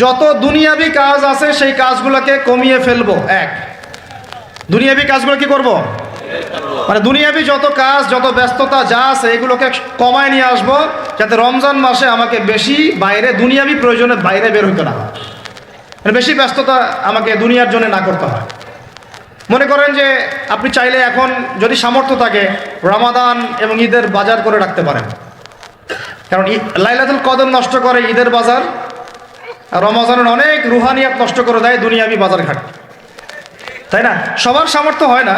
যত দুনিয়াবি কাজ আছে সেই কাজগুলোকে কমিয়ে ফেলবো। এক, দুনিয়াবি কাজগুলো কি করব? মানে দুনিয়াবি যত কাজ, যত ব্যস্ততা যা আছে এগুলোকে কমায় নিয়ে আসবো, যাতে রমজান মাসে আমাকে বেশি বাইরে দুনিয়াবি প্রয়োজনে বাইরে বের হইতে না হয়, মানে বেশি ব্যস্ততা আমাকে দুনিয়ার জন্য না করতে হয়। মনে করেন যে আপনি চাইলে এখন যদি সামর্থ্য থাকে রমাদান এবং ঈদের বাজার করে রাখতে পারেন, কারণ লাইলাতুল কদর নষ্ট করে ঈদের বাজার, আর রমজানের অনেক রুহানিয়াত নষ্ট করে দেয় দুনিয়াবি বাজার ঘাট, তাই না? সবার সামর্থ্য হয় না,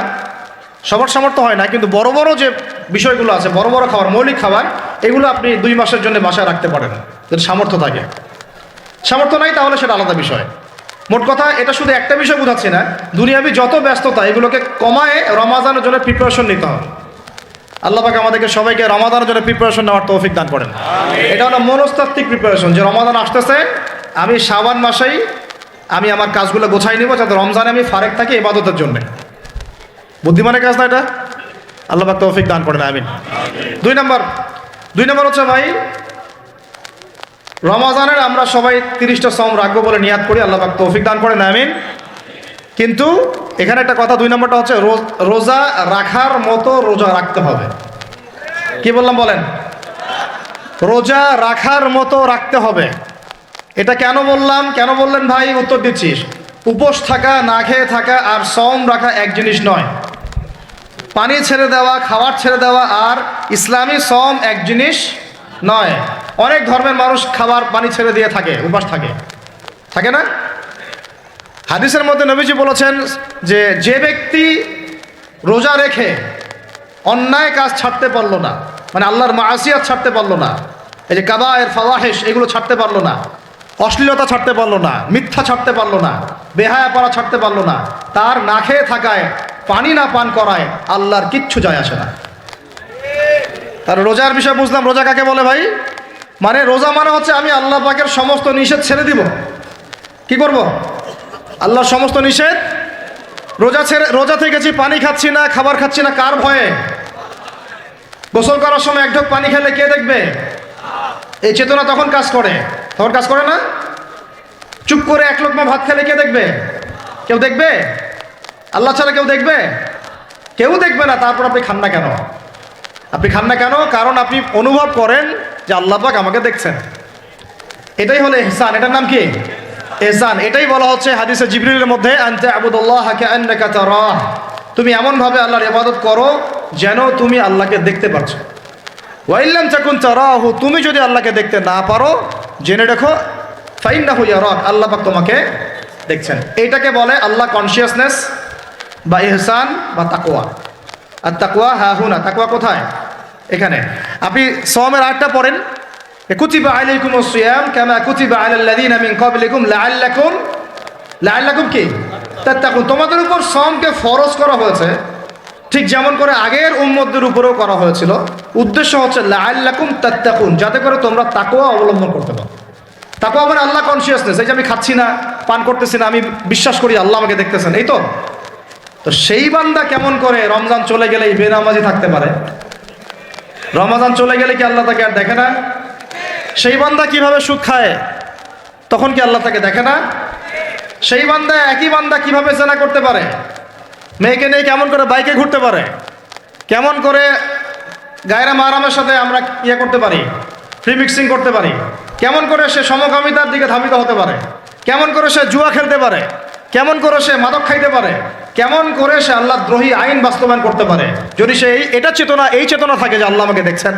সবার সামর্থ্য হয় না, কিন্তু বড় বড় যে বিষয়গুলো আছে, বড় বড় খাবার, মৌলিক খাবার, এগুলো আপনি 2 মাসের জন্য বাসায় রাখতে পারেন যদি সামর্থ্য থাকে। সামর্থ্য নাই তাহলে সেটা আলাদা বিষয়। মোট কথা, এটা শুধু একটা বিষয় বোঝাচ্ছি না, দুনিয়াবি যত ব্যস্ততা এগুলোকে কমায় রমাদানের জন্য প্রিপারেশন নিতে হবে। আল্লাহ পাক আমাদেরকে সবাইকে রমাদানের জন্য প্রিপারেশন নেওয়ার তৌফিক দান করেন। এটা হলো মনস্তাত্ত্বিক প্রিপারেশন, যে রমাদান আসতেছে, আমি শাবান মাসেই আমি আমার কাজগুলো গোছাই নিব, যাতে রমজানে আমি ফারেক থাকি ইবাদতের জন্য। বুদ্ধিমানের কাজ না এটা? আল্লাহ পাক তৌফিক দান করেন, আমিন। 2 নম্বর হচ্ছে ভাই, রমাজানের আমরা সবাই 30টা সওম রাখবো বলে নিয়াত করি, আল্লাহ পাক তৌফিক দান করেন, আমিন। কিন্তু এখানে একটা কথা, 2 নম্বরটা হচ্ছে রোজা রাখার মতো রোজা রাখতে হবে। কি বললাম বলেন? রোজা রাখার মতো রাখতে হবে। এটা কেন বললাম, কেন বললেন ভাই? উত্তর দিচ্ছিস। উপোস থাকা, না খেয়ে থাকা আর সওম রাখা এক জিনিস নয়। পানি ছেড়ে দেওয়া, খাবার ছেড়ে দেওয়া আর ইসলামী সওম এক জিনিস নয়। অনেক ধর্মের মানুষ খাবার পানি ছেড়ে দিয়ে থাকে, উপাস থাকে না? হাদিসের মধ্যে নবীজি বলেছেন যে ব্যক্তি রোজা রেখে অন্যায় কাজ ছাড়তে পারলো না, মানে আল্লাহর মাসিয়াত ছাড়তে পারলো না, এই যে কাবায়ের ফাওয়াহিশ এগুলো ছাড়তে পারলো না, অশ্লীলতা ছাড়তে পারলো না, মিথ্যা ছাড়তে পারলো না, বেহায়াপনা ছাড়তে পারলো না, তার না খেয়ে থাকায়, পানি না পান করায় আল্লাহর কিচ্ছু যায় আসে না। তার রোজার বিষয় বুঝলাম। রোজা কাকে বলে ভাই? মানে রোজা মানে হচ্ছে আমি আল্লাহ পাকের সমস্ত নিষেধ ছেড়ে দিব। কি করব? আল্লাহর সমস্ত নিষেধ। রোজা থেকেছি, পানি খাচ্ছি না, খাবার খাচ্ছি না, কার ভয়ে? গোসল করার সময় 1 ঢোক পানি খেলে কে দেখবে? এই চেতনা তখন কাজ করে না? চুপ করে 1 লোকমা ভাত খেলে কে দেখবে? কেউ দেখবে? আল্লাহ ছাড়া কেউ দেখবে? কেউ দেখবে না। তারপর আপনি খান না কেন? কারণ আপনি অনুভব করেন যে আল্লাহ পাক আমাকে দেখছেন। এটাই হলো ইহসান। এটার নাম কি? ইহসান। এটাই বলা হচ্ছে হাদিসে জিবরিলের মধ্যে, আনতা আবুদুল্লাহ কাআন্নাকা তারাহ, তুমি এমনভাবে আল্লাহর ইবাদত করো যেন তুমি আল্লাহকে দেখতে পাচ্ছ। ওয়া ইল্লাম তাকুন তারাহু, তুমি যদি আল্লাহকে দেখতে না পারো, জেনে রাখো ফাইন্নাহু ইয়ারাক, আল্লাহ পাক তোমাকে দেখছেন। এটাকে বলে আল্লাহ কনসিয়াসনেস বা ইহসান বা তাকওয়া। আর তাকওয়া হাহুনা, তাকওয়া কোথায়? এখানে। আপনি সওমের আয়াতটা পড়েন, কুতিবা আলাইকুমুস সিয়াম কামা কুতিবা আলাল লাযিনা মিন ক্বাবলিকুম লাআল্লাকুম কি তাত্তাকুন, তোমাদের উপর সওমকে ফরজ করা হয়েছে ঠিক যেমন করে আগের উম্মতদের উপরেও করা হয়েছিল। উদ্দেশ্য হচ্ছে লাআল্লাকুম তাত্তাকুন, যাতে করে তোমরা তাকওয়া অবলম্বন করতে পারো। তাকওয়া মানে আল্লাহ কনসিয়াসনেস, এই যে আমি খাচ্ছি না, পান করতেছি না, আমি বিশ্বাস করি আল্লাহ আমাকে দেখতেছেন, এই তো। তো সেই বান্দা কেমন করে রমজান চলে গেলেই বেনামাজি থাকতে পারে? রমজান চলে গেলে কি আল্লাহ তাকে আর দেখে না? সেই বান্দা কিভাবে সুদ খায়, তখন কি আল্লাহ তাকে দেখে না? সেই বান্দা, একই বান্দা কিভাবে জেনা করতে পারে? মেয়েকে নিয়ে কেমন করে বাইকে ঘুরতে পারে? কেমন করে গায়রা মাহরামের সাথে আমরা করতে পারি, ফ্রি মিক্সিং করতে পারি? কেমন করে সে সমকামিতার দিকে ধাবিত হতে পারে? কেমন করে সে জুয়া খেলতে পারে? কেমন করে সে মাদক খাইতে পারে? কেমন করে সে আল্লাহ দ্রোহী আইন বাস্তবায়ন করতে পারে? যদি সে এই চেতনা থাকে যে আল্লাহ আমাকে দেখছেন,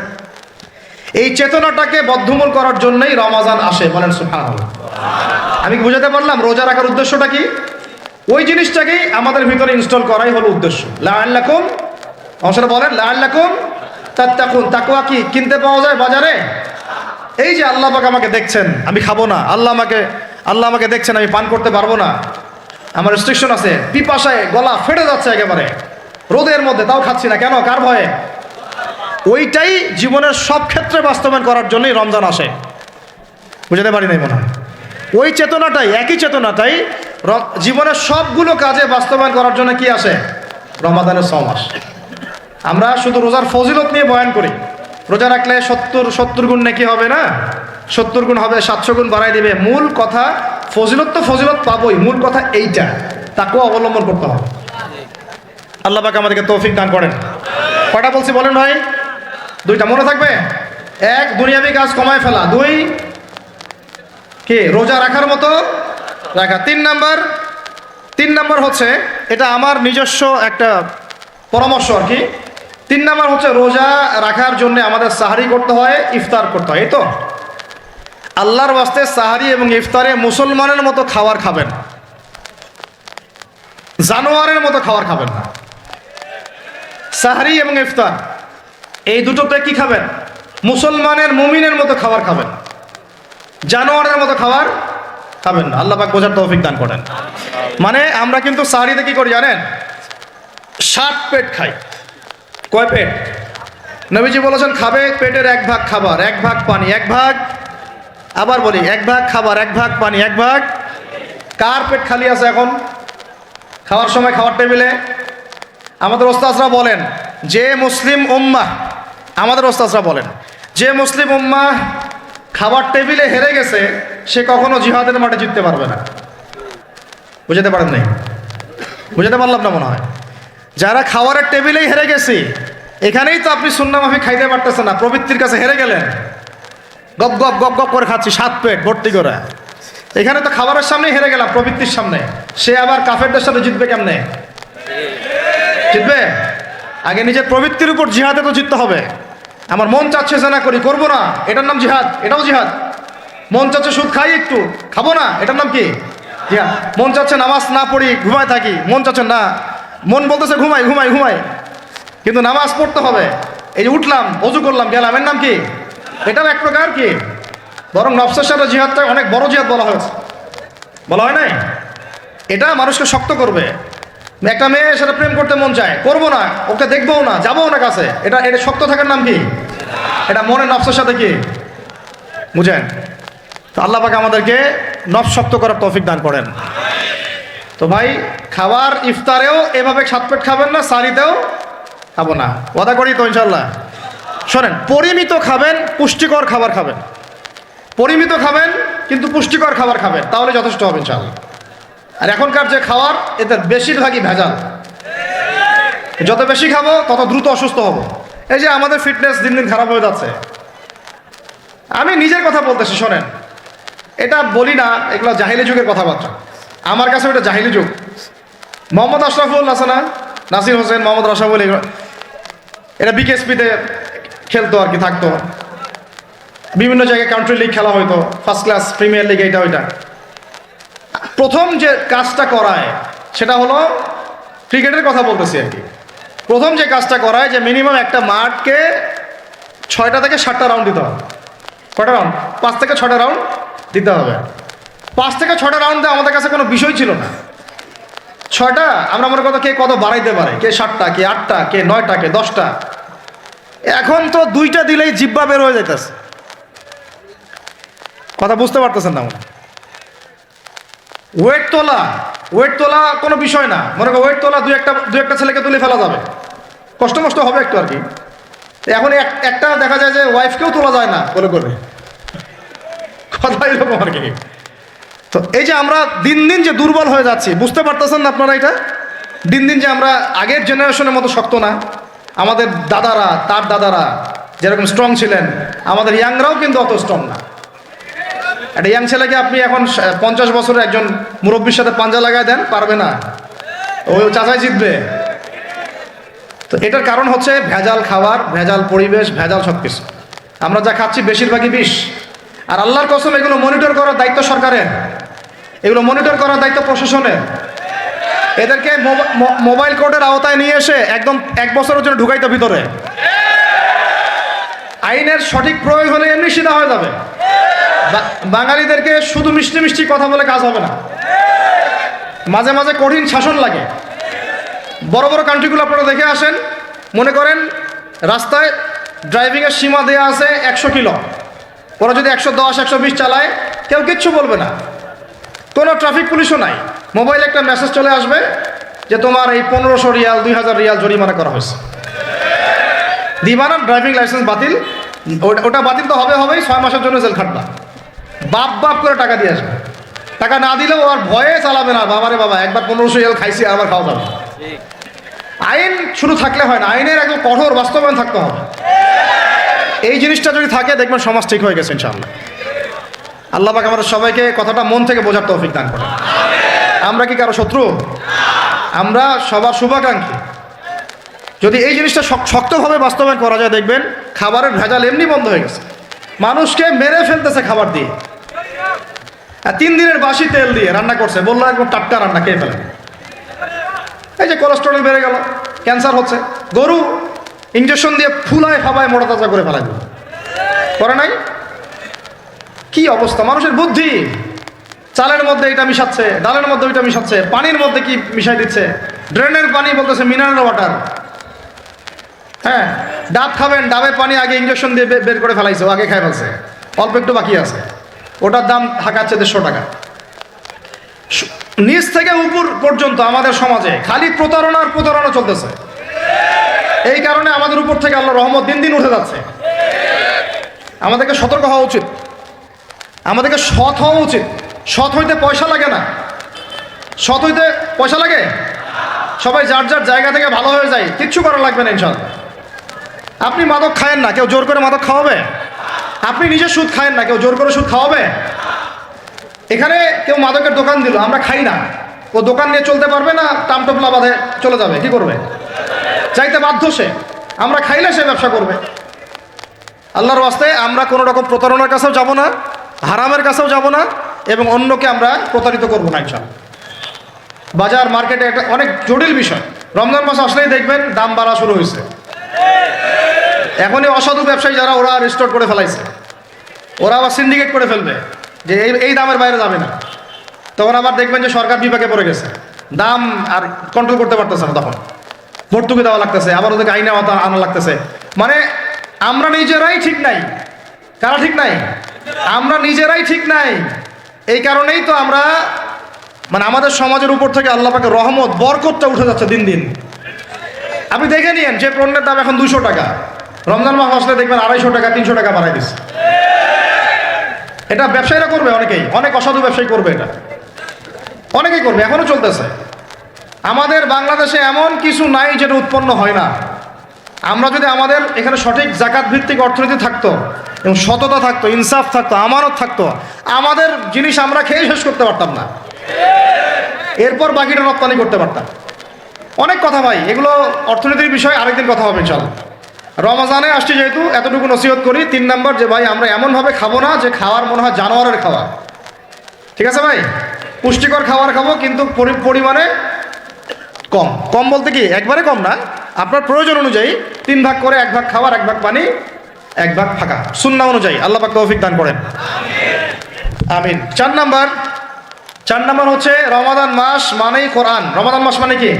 এই চেতনাটাকে বদ্ধমূল করার জন্যই রমাজান আসে। বলেন সুবহানাল্লাহ। আমি কি বুঝাতে পারলাম রোজা রাখার উদ্দেশ্যটা কি? ওই জিনিসটাকেই আমাদের ভিতরে ইনস্টল করাই হলো উদ্দেশ্য। লাআল্লাকুম, অংশটা বলেন, লাআল্লাকুম তাত্তাকুন। তাকওয়া কি কিনতে পাওয়া যায় বাজারে? এই যে আল্লাহ পাক আমাকে দেখছেন, আমি খাবো না, আল্লাহ আমাকে দেখছেন, আমি পান করতে পারবো না, আমার রেস্ট্রিকশন আছে, পিপাসায় গলা ফেটে যাচ্ছে একেবারে রোদের মধ্যে, তাও খাচ্ছি না কেন? কার ভয়ে? ওইটাই জীবনের সব ক্ষেত্রে বাস্তবায়ন করার জন্যই রমজান আসে। বুঝতে পারি নাই মনে হয়? ওই চেতনাটাই, একই চেতনাটাই জীবনের সবগুলো কাজে বাস্তবায়ন করার জন্য কি আসে? রমাদানের সওম আসে। আমরা শুধু রোজার ফজিলত নিয়ে বয়ান করি, রোজা রাখলে 70 গুণ নেকি হবে না, 70 গুণ হবে, 700 গুণ বাড়াই দিবে। মূল কথা ফজিলত তো ফজিলত পাবোই, মূল কথা এইটা, তাকেও অবলম্বন করতে হবে। আল্লাহ পাক আমাদেরকে তৌফিক দান করেন। কয়টা বলছি বলেন ভাই? 2টা মনে থাকবে। 1, দুনিয়াবি কাজ কমায় ফেলা। 2, কি রোজা রাখার মতো রাখা। 3 নাম্বার হচ্ছে, এটা আমার নিজস্ব একটা পরামর্শ আর কি। 3 নাম্বার হচ্ছে, রোজা রাখার জন্য আমাদের সাহারি করতে হয়, ইফতার করতে হয়। এই তো আল্লাহর ওয়াস্তে সাহারি এবং ইফতারে মুসলমানের মতো খাবার খাবেন, জানোয়ারের মতো খাবার খাবেন না। সাহারি এবং ইফতার এই দুটোতে কি খাবেন? মুসলমানের মুমিনের মতো খাবার খাবেন, জানোয়ারের মতো খাবার খাবেন না। আল্লাহ পাক বোঝার তৌফিক দান করেন। মানে আমরা কিন্তু সাহারিতে কি করি জানেন? 7 পেট খাই। কয় পেট? নবীজি বলেছেন খাবে পেটের 1 ভাগ খাবার, 1 ভাগ পানি, 1 ভাগ, আবার বলি 1 ভাগ খাবার, 1 ভাগ পানি, 1 ভাগ। কার পেট খালি আছে এখন খাওয়ার সময় খাওয়ার টেবিলে? আমাদের ওস্তাদরা বলেন যে মুসলিম উম্মাহ, আমাদের ওস্তাদরা বলেন যে মুসলিম উম্মাহ খাবার টেবিলে হেরে গেছে, সে কখনো জিহাদের মাঠে জিততে পারবে না। বুঝতে পারেন নাই? বুঝতে পারলাম না মনে হয়। যারা খাবারের টেবিলেই হেরে গেছি, এখানেই তো আপনি সুন্নাহ মাফিক খাইতে পারতেছেন না, প্রবৃত্তির কাছে হেরে গেলেন। গপ গপ গপ গপ করে খাচ্ছি 7 পেট ভর্তি করে। এখানে তো খাবারের সামনেই হেরে গেলাম, প্রবৃত্তির সামনে। সে আবার কাফেরদের সাথে জিতবে কেমনে? জিতবে আগে নিজের প্রবৃত্তির উপর জিহাদে তো জিততে হবে। আমার মন চাচ্ছে যে না করি, করবো না, এটার নাম জিহাদ, এটাও জিহাদ। মন চাচ্ছে সুদ খাই একটু, খাবো না, এটার নাম কি? জিহাদ। মন চাচ্ছে নামাজ না পড়ি, ঘুমায় থাকি, মন চাচ্ছে না, মন বলতেছে ঘুমাই ঘুমাই ঘুমাই, কিন্তু নামাজ পড়তে হবে। এই যে উঠলাম, ওযু করলাম, গেলাম, এর নাম কি? এটাও এক প্রকার কি, বরং নফসের সাথে জিহাদটা অনেক বড় জিহাদ বলা হয়েছে, বলা হয় নাই? এটা মানুষকে শক্ত করবে। একটা মেয়ে সাথে প্রেম করতে মন চায়, করবো না, ওকে দেখবো না, যাবো না কাছে, এটা এটা শক্ত থাকার নাম কি? এটা মনে নফসের সাথে কি বুঝেন? তো আল্লাহ পাক আমাদেরকে নফস শক্ত করার তৌফিক দান করেন। তো ভাই, খাবার ইফতারেও এভাবে 7 পেট খাবেন না, সারিতেও খাবো না, ওয়াদা করি তো ইনশাল্লাহ। শোনেন, পরিমিত খাবেন, পুষ্টিকর খাবার খাবেন। পরিমিত খাবেন কিন্তু পুষ্টিকর খাবার খাবেন, তাহলে যথেষ্ট হবে ইনশাল্লাহ। আর এখনকার যে খাবার, এতে বেশিরভাগই ভেজাল। যত বেশি খাবো তত দ্রুত অসুস্থ হব। এই যে আমাদের ফিটনেস দিন দিন খারাপ হয়ে যাচ্ছে। আমি নিজের কথা বলতেছি, শোনেন, এটা বলি না, এগুলো জাহিলি যুগের কথাবার্তা। আমার কাছে ওটা জাহিলি যুগ। মোহাম্মদ আশরাফুল আছে না, নাসির হোসেন, মোহাম্মদ আশরাফুল, এটা বিকেএসপিতে খেলতো আর কি, থাকতো। বিভিন্ন জায়গায় কান্ট্রি লিগ খেলা হইতো, ফার্স্ট ক্লাস, প্রিমিয়ার লিগ, এইটা ওইটা। প্রথম যে কাজটা করায় সেটা হলো, ক্রিকেটের কথা বলতেছি আর কি, প্রথম যে কাজটা করায় যে মিনিমাম একটা মাঠকে 6টা থেকে 7টা রাউন্ড দিতে হবে। কয়টা রাউন্ড? 5 থেকে 6টা রাউন্ড দিতে হবে। 5 থেকে 6টা রাউন্ডে আমাদের কাছে কোনো বিষয় ছিল না। 6টা আমরা মনে করতো কে কত বাড়াইতে পারে, কে 7টা, কে 8টা, কে 9টা, কে 10টা। এখন তো 2টা দিলেই জিব্বা বের হয়ে যাইতেছে। কথা বুঝতে পারতেছেন না? ওয়েট তোলা কোনো বিষয় না। মনে করো ওয়েট তোলা, দু একটা ছেলেকে তুলে ফেলা যাবে, কষ্ট মষ্ট হবে একটু আর কি। এখন একটা দেখা যায় যে ওয়াইফকেও তোলা যায় না বলে করে, কথা এরকম আর কি। তো এই যে আমরা দিন দিন যে দুর্বল হয়ে যাচ্ছি, বুঝতে পারতেছেন না আপনারা? এটা দিন দিন যে আমরা আগের জেনারেশনের মতো শক্ত না। আমাদের দাদারা, তার দাদারা যেরকম স্ট্রং ছিলেন, আমাদের ইয়াংরাও কিন্তু অত স্ট্রং না। একটা ইয়াং ছেলেকে আপনি এখন 50 বছরের একজন মুরব্বীর সাথে পাঞ্জা লাগায় দেন, পারবে না, ওই চাচাই জিতবে। তো এটার কারণ হচ্ছে ভেজাল খাবার, ভেজাল পরিবেশ, ভেজাল সব কিছু। আমরা যা খাচ্ছি বেশিরভাগই বিষ। আর আল্লাহর কসম, এগুলো মনিটর করার দায়িত্ব সরকারের, এগুলো মনিটর করার দায়িত্ব প্রশাসনের। এদেরকে মোবাইল কোর্টের আওতায় নিয়ে এসে একদম 1 বছরের জন্য ঢুকাইতে ভিতরে। আইনের সঠিক প্রয়োগ হলে এমনি সিধা হয়ে যাবে। বাঙালিদেরকে শুধু মিষ্টি মিষ্টি কথা বলে কাজ হবে না, মাঝে মাঝে কঠিন শাসন লাগে। বড় বড় কান্ট্রিগুলো আপনারা দেখে আসেন, মনে করেন রাস্তায় ড্রাইভিংয়ের সীমা দেওয়া আছে 100 কিলো, ওরা যদি 110, 120 চালায় কেউ কিচ্ছু বলবে না, কোনো ট্রাফিক পুলিশও নাই। মোবাইলে একটা মেসেজ চলে আসবে যে তোমার এই 1500 রিয়াল, 2000 রিয়াল জরিমানা করা হয়েছে, দিবা না, ড্রাইভিং লাইসেন্স বাতিল, ওটা বাতিল তো হবেই, 6 মাসের জন্য জেল খাটবা, বাপ করে টাকা দিয়ে আসবে। টাকা না দিলেও আর ভয়ে চালাবে না, বাবারে বাবা একবার 1500 জেল খাইছি আবার খাওয়া যাবে। আইন শুধু থাকলে হয় না, আইনের একদম কঠোর বাস্তবায়ন থাকতে হবে। এই জিনিসটা যদি থাকে দেখবেন সমাজ ঠিক হয়ে গেছে ইনশাআল্লাহ। আল্লাহ পাক আমাদের সবাইকে কথাটা মন থেকে বোঝার তৌফিক দান করেন। আমরা কি কারো শত্রু? আমরা সবার শুভাকাঙ্ক্ষী। যদি এই জিনিসটা শক্তভাবে বাস্তবায়ন করা যায় দেখবেন খাবারের ভেজাল এমনি বন্ধ হয়ে গেছে। মানুষকে মেরে ফেলতেছে খাবার দিয়ে, আর 3 দিনের বাসি তেল দিয়ে রান্না করছে, বললো একদম টাটকা রান্না, খেয়ে ফেলেন। এই যে কোলেস্টেরল বেড়ে গেল, ক্যান্সার হচ্ছে। গরু ইঞ্জেকশন দিয়ে ফুলায় ফাবায় মোটা তাজা করে ফেলাই দিল, করে নাই? কি অবস্থা মানুষের বুদ্ধি! চালের মধ্যে এটা মিশাচ্ছে, ডালের মধ্যে ওইটা মিশাচ্ছে, পানির মধ্যে কি মিশাই দিচ্ছে, ড্রেনের পানি বলতেছে মিনারেল ওয়াটার। হ্যাঁ, ডাব খাবেন, ডাবের পানি আগে ইঞ্জেকশন দিয়ে বের করে ফেলাইছে, ও আগে খাই ফেলছে, অল্প একটু বাকি আছে, ওটার দাম হাঁকাচ্ছে 150 টাকা। নিচ থেকে উপর পর্যন্ত আমাদের সমাজে খালি প্রতারণা চলতেছে। এই কারণে আমাদের উপর থেকে আল্লাহর রহমত দিন দিন উঠে যাচ্ছে। আমাদেরকে সতর্ক হওয়া উচিত, আমাদেরকে সৎ হওয়া উচিত। সৎ হইতে পয়সা লাগে না, সৎ হইতে পয়সা লাগে? সবাই যার যার জায়গা থেকে ভালো হয়ে যায়, কিচ্ছু করা লাগবে না ইনশাআল্লাহ। আপনি মাদক খায়েন না, কেউ জোর করে মাদক খাওয়াবে? আপনি নিজে সুদ খায়েন না, কেউ জোর করে সুদ খাওয়াবে? এখানে কেউ মাদকের দোকান দিল, আমরা খাই না, ও দোকান নিয়ে চলতে পারবে না? টামটপলা বাঁধে চলে যাবে, কি করবে? চাইতে বাধ্য সে। আমরা খাইলে সে ব্যবসা করবে। আল্লাহর ওয়াস্তে আমরা কোনো রকম প্রতারণার কাছেও যাব না, হারামের কাছেও যাব না, এবং অন্যকে আমরা প্রতারিত করবো না ইনশাআল্লাহ। বাজার মার্কেটে একটা অনেক জটিল বিষয়। রমজান মাস আসলেই দেখবেন দাম বাড়া শুরু হয়েছে। এখনই অসাধু ব্যবসায়ী যারা, ওরা রিস্টোর করে ফেলাইছে, ওরা আবার সিন্ডিকেট করে ফেলবে যে এই দামের বাইরে যাবে না। তখন আবার দেখবেন যে সরকার বিপাকে পড়ে গেছে, দাম আর কন্ট্রোল করতে পারতেছে না, তখন ভর্তুকি দেওয়া লাগতেছে, আবার ওদেরকে আইনে আনা লাগতেছে। মানে আমরা নিজেরাই ঠিক নাই। কারা ঠিক নাই? আমরা নিজেরাই ঠিক নাই। এই কারণেই তো আমরা মানে আমাদের সমাজের উপর থেকে আল্লাহ পাকের রহমত বরকতটা উঠে যাচ্ছে দিন দিন। আপনি দেখে নিয়েন যে পণ্যের দাম এখন 200 টাকা, রমজান মাস আসলে দেখবেন 250 টাকা 300 টাকা বাড়াই দিচ্ছে। এটা ব্যবসায়ীরা করবে, অনেক অসাধু ব্যবসায়ী করবে, এটা অনেকেই করবে, এখনো চলতেছে। আমাদের বাংলাদেশে এমন কিছু নাই যেটা উৎপন্ন হয় না। আমরা যদি আমাদের এখানে সঠিক জাকাত ভিত্তিক অর্থনীতি থাকতো এবং সততা থাকতো, ইনসাফ থাকতো, আমানত থাকতো, আমাদের জিনিস আমরা খেয়ে শেষ করতে পারতাম না, এরপর বাকিটা রপ্তানি করতে পারতাম। অনেক কথা ভাই, এগুলো অর্থনীতির বিষয়, আরেকদিন কথা হবে ইনশাআল্লাহ। রমজানে আসছি যেহেতু এতটুকু নসিহত করি। 3 নম্বর, যে ভাই আমরা এমনভাবে খাবো না যে খাওয়ার মনে হয় জানোয়ারের খাওয়া। ঠিক আছে ভাই, পুষ্টিকর খাবার খাবো, কিন্তু পরিমাণে কম। কম বলতে কি একবারে কম না, আপনার প্রয়োজন অনুযায়ী 3 ভাগ করে, 1 ভাগ খাবার, 1 ভাগ পানি, 1 ভাগ ফাঁকা, সুন্নাহ অনুযায়ী। আল্লাহ পাক তৌফিক দান করেন, আমিন। 4 নম্বর হচ্ছে রমাদান মাস মানেই কোরআন। রমাদান মাস মানে কি?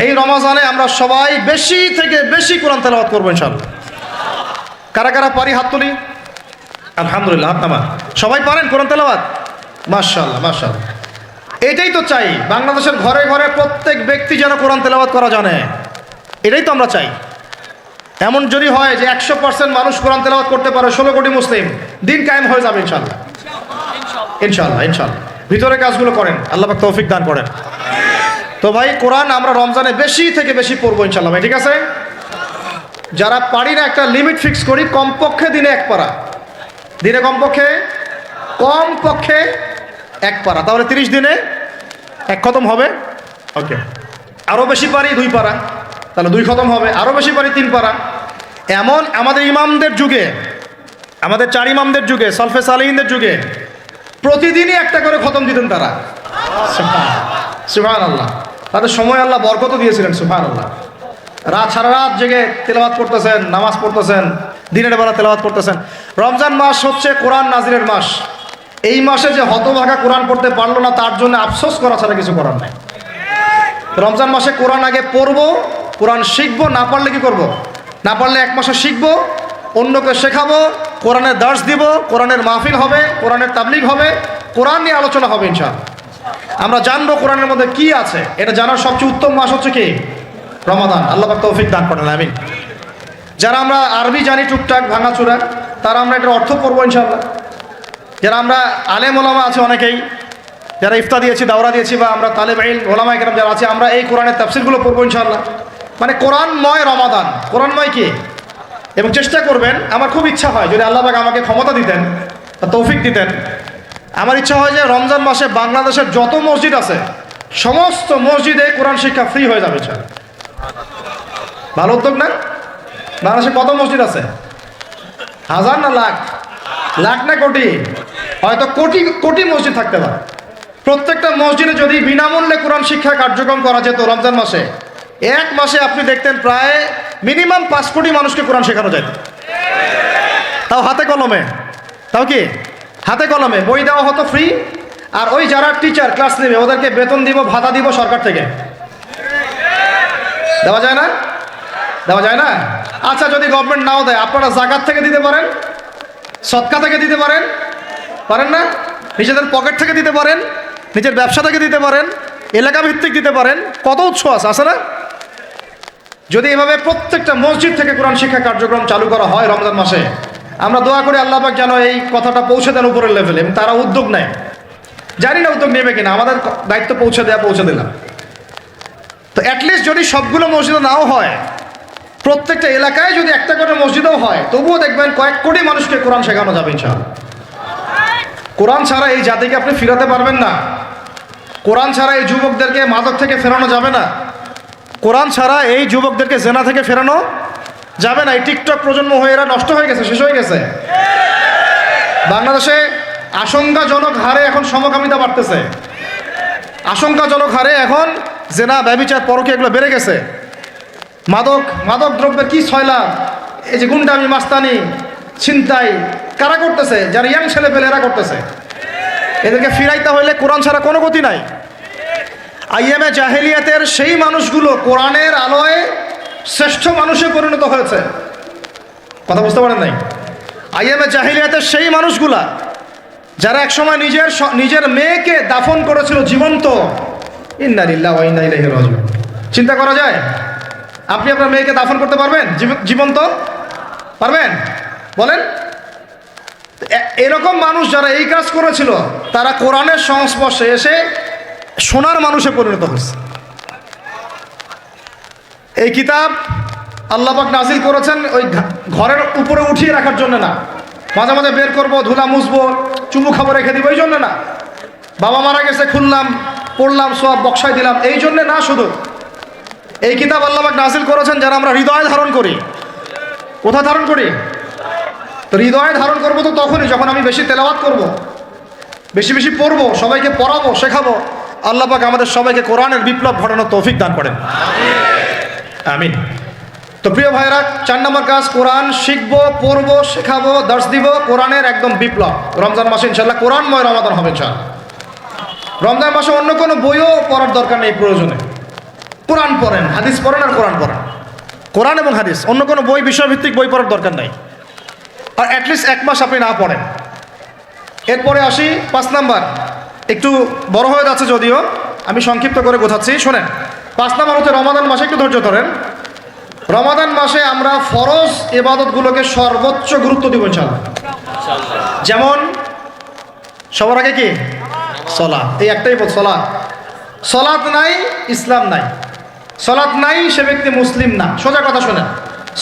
এই রমজানে আমরা সবাই বেশি থেকে বেশি কোরআন তেলাওয়াত করবো ইনশাআল্লাহ। কারা কারা পারি হাত তুলি? আলহামদুলিল্লাহ, হাত নামা। সবাই পারেন কোরআন তেলাওয়াত? মাশাআল্লাহ মাশাআল্লাহ। এটাই তো চাই, বাংলাদেশের ঘরে ঘরে প্রত্যেক ব্যক্তি যেন কোরআন তেলাওয়াত করা জানে, এটাই তো আমরা চাই। এমন যদি হয় যে 100% মানুষ কোরআন তেলাওয়াত করতে পারে, 16 কোটি মুসলিম, দিন কায়েম হয়ে যাবে ইনশাআল্লাহ। ইনশাআল্লাহ ইনশাআল্লাহ। ভিতরে কাজগুলো করেন, আল্লাহ পাক তৌফিক দান করেন। তো ভাই কোরআন আমরা রমজানে বেশি থেকে বেশি পড়বো ইনশাআল্লাহ ভাই, ঠিক আছে? যারা পারি না একটা লিমিট ফিক্স করি, কমপক্ষে দিনে 1 পারা, দিনে কমপক্ষে 1 পারা, তাহলে 30 দিনে 1 খতম হবে। ওকে, আরও বেশি পারি 2 পারা, তাহলে 2 খতম হবে। আরও বেশি পারি 3 পারা। এমন আমাদের ইমামদের যুগে, আমাদের 4 ইমামদের যুগে, সলফে সালেহিনদের যুগে প্রতিদিনই 1টা করে খতম দিতেন তারা। সুবহানাল্লাহ। তাদের সময় আল্লাহ বরকত দিয়েছিলেন। সুবহানাল্লাহ। সারা রাত জেগে তেলাওয়াত করতেছেন, নামাজ পড়তেছেন, দিনের বেলা তেলাওয়াত করতেছেন। রমজান মাস হচ্ছে কোরআন নাজিলের মাস। এই মাসে যে হতভাগা কোরআন পড়তে পারলো না, তার জন্য আফসোস করা ছাড়া কিছু করার নাই। রমজান মাসে কোরআন আগে পড়বো, কোরআন শিখবো, না পারলে কি করব? না পারলে 1 মাসে শিখবো, অন্যকে শেখাবো, কোরআনের দার্স দিব, কোরআনের মাহফিল হবে, কোরআনের তাবলিগ হবে, কোরআন নিয়ে আলোচনা হবে ইনশাআল্লাহ। আমরা জানবো কোরআনের মধ্যে কি আছে। এটা জানার সবচেয়ে উত্তম মাস হচ্ছে কি? রমাদান। আল্লাহ পাক তৌফিক দান করেন, আমিন। যারা আমরা আরবি জানি টুকটাক ভাঙাচুরা, তারা আমরা এটার অর্থ পড়বো ইনশাআল্লাহ। যারা আমরা আলেম ওলামা আছে অনেকেই, যারা ইফতা দিয়েছি, দাওরা দিয়েছি, বা আমরা তালেব ইলম ওলামা একরাম যারা আছে, আমরা এই কোরআনের তাফসিরগুলো পড়বো ইনশাআল্লাহ। মানে কোরআনময় রমাদান, কোরআনময় কি, এবং চেষ্টা করবেন। আমার খুব ইচ্ছা হয় যদি আল্লাহ পাক আমাকে ক্ষমতা দিতেন বা তৌফিক দিতেন, আমার ইচ্ছা হয় যে রমজান মাসে বাংলাদেশের যত মসজিদ আছে সমস্ত মসজিদে কোরআন শিক্ষা ফ্রি হয়ে যাবে। ভালো উদ্যোগ না? বাংলাদেশে কত মসজিদ আছে? হাজার না লাখ? লাখ না কোটি? হয়তো কোটি কোটি মসজিদ থাকতে পারে। প্রত্যেকটা মসজিদে যদি বিনামূল্যে কোরআন শিক্ষা কার্যক্রম করা যেত রমজান মাসে, এক মাসে আপনি দেখতেন প্রায় মিনিমাম 5 কোটি মানুষকে কোরআন শেখানো যেত। তাও হাতে কলমে, তাও কি হাতে কলমে। বই দেওয়া হতো ফ্রি, আর ওই যারা টিচার ক্লাস নেবে ওদেরকে বেতন দিব, ভাতা দিব সরকার থেকে। দেওয়া যায় না? দেওয়া যায় না? আচ্ছা, যদি গভর্নমেন্ট নাও দেয়, আপনারা জাকাত থেকে দিতে পারেন, সদকা থেকে দিতে পারেন, পারেন না? নিজেদের পকেট থেকে দিতে পারেন, নিজের ব্যবসা থেকে দিতে পারেন, এলাকা ভিত্তিক দিতে পারেন। কত উৎস আছে না? যদি এভাবে প্রত্যেকটা মসজিদ থেকে কোরআন শিক্ষা কার্যক্রম চালু করা হয় রমজান মাসে, আমরা দোয়া করি আল্লাহ পাক যেন এই কথাটা পৌঁছে দেন উপরের লেভেলে, এবং তারা উদ্যোগ নেয়। জানি না উদ্যোগ নেবে কিনা, আমাদের দায়িত্ব পৌঁছে দিলাম। তো অ্যাটলিস্ট যদি সবগুলো মসজিদে নাও হয়, প্রত্যেকটা এলাকায় যদি একটা করে মসজিদও হয়, তবুও দেখবেন কয়েক কোটি মানুষকে কোরআন শেখানো যাবে ইনশাআল্লাহ। কোরআন ছাড়া এই জাতিকে আপনি ফিরাতে পারবেন না। কোরআন ছাড়া এই যুবকদেরকে মাদক থেকে ফেরানো যাবে না। কোরআন ছাড়া এই যুবকদেরকে জেনা থেকে ফেরানো যাবে না। এই টিকটক প্রজন্ম হয়ে এরা নষ্ট হয়ে গেছে, শেষ হয়ে গেছে। বাংলাদেশে আশঙ্কাজনক হারে এখন সমকামিতা বাড়তেছে। আশঙ্কাজনক হারে এখন জেনা, ব্যভিচার, পরকীয়া এগুলো বেড়ে গেছে। মাদক দ্রব্যের কি ছয়লাভ, এই যে গুন্ডামি, মাস্তানি, ছিনতাই কারা করতেছে? যারা ইয়াং ছেলে পেলে এরা করতেছে। এদেরকে ফিরাইতে হইলে কোরআন ছাড়া কোনো গতি নাই। আইএমএ জাহেলিয়াতের সেই মানুষগুলো কোরআনের আলোয় শ্রেষ্ঠ মানুষে পরিণত হয়েছে। কথা বুঝতে পারেন নাই? আইএমএ জাহেলিয়াতের সেই মানুষগুলা যারা একসময় নিজের মেয়েকে দাফন করেছিল জীবন্ত। ইন্না লিল্লাহি ওয়া ইন্না ইলাইহি রাজিউন। চিন্তা করা যায়? আপনি আপনার মেয়েকে দাফন করতে পারবেন জীবন্ত? পারবেন? বলেন। এরকম মানুষ যারা এই কাজ করেছিল, তারা কোরআনের সংস্পর্শে এসে সোনার মানুষে পরিণত হয়েছে। এই কিতাব আল্লাহ পাক নাজিল করেছেন ওই ঘরের উপরে উঠিয়ে রাখার জন্য না, মাঝে মাঝে বের করবো, ধুলা মুছবো, চুমু খাবার রেখে দিব, এই জন্য না। বাবা মারা গেছে, খুললাম, পড়লাম, সব বক্সায় দিলাম, এই জন্যে না। শুধু এই কিতাব আল্লাহ পাক নাজিল করেছেন যারা আমরা হৃদয়ে ধারণ করি। কোথায় ধারণ করি? তো হৃদয়ে ধারণ করবো তো তখনই যখন আমি বেশি তেলাওয়াত করব, বেশি বেশি পড়বো, সবাইকে পড়াবো, শেখাবো। আল্লাহ পাক আমাদের সবাইকে কোরআনের বিপ্লব ঘটানোর তৌফিক দান করেন, আমিন। তো প্রিয় ভাইরা, 4 নম্বর কাজ, কোরআন শিখবো, পড়বো, শেখাবো, দর্শ দিব। কোরআনের একদম বিপ্লব রমজান মাসে ইনশাআল্লাহ কোরআনময় রমাদান হবে ইনশাআল্লাহ। রমজান মাসে অন্য কোনো বইও পড়ার দরকার নেই। প্রয়োজনে কোরআন পড়েন, হাদিস পড়েন, আর কোরআন পড়েন। কোরআন এবং হাদিস, অন্য কোনো বই, বিষয়ভিত্তিক বই পড়ার দরকার নাই। আর অ্যাটলিস্ট 1 মাস আপনি না পড়েন। এরপরে আসি 5 নাম্বার। একটু বড় হয়ে যাচ্ছে যদিও, আমি সংক্ষিপ্ত করে গোছাচ্ছি, শোনেন। 5 নাম্বার হচ্ছে রমাদান মাসে, একটু ধৈর্য ধরেন। রমাদান মাসে আমরা ফরজ ইবাদতগুলোকে সর্বোচ্চ গুরুত্ব দিব ইনশাআল্লাহ। যেমন সবার আগে কি? সালাত। এই একটাই বল, সালাত। সালাত নাই, ইসলাম নাই। সালাত নাই, সে ব্যক্তি মুসলিম না। সোজা কথা শোনেন,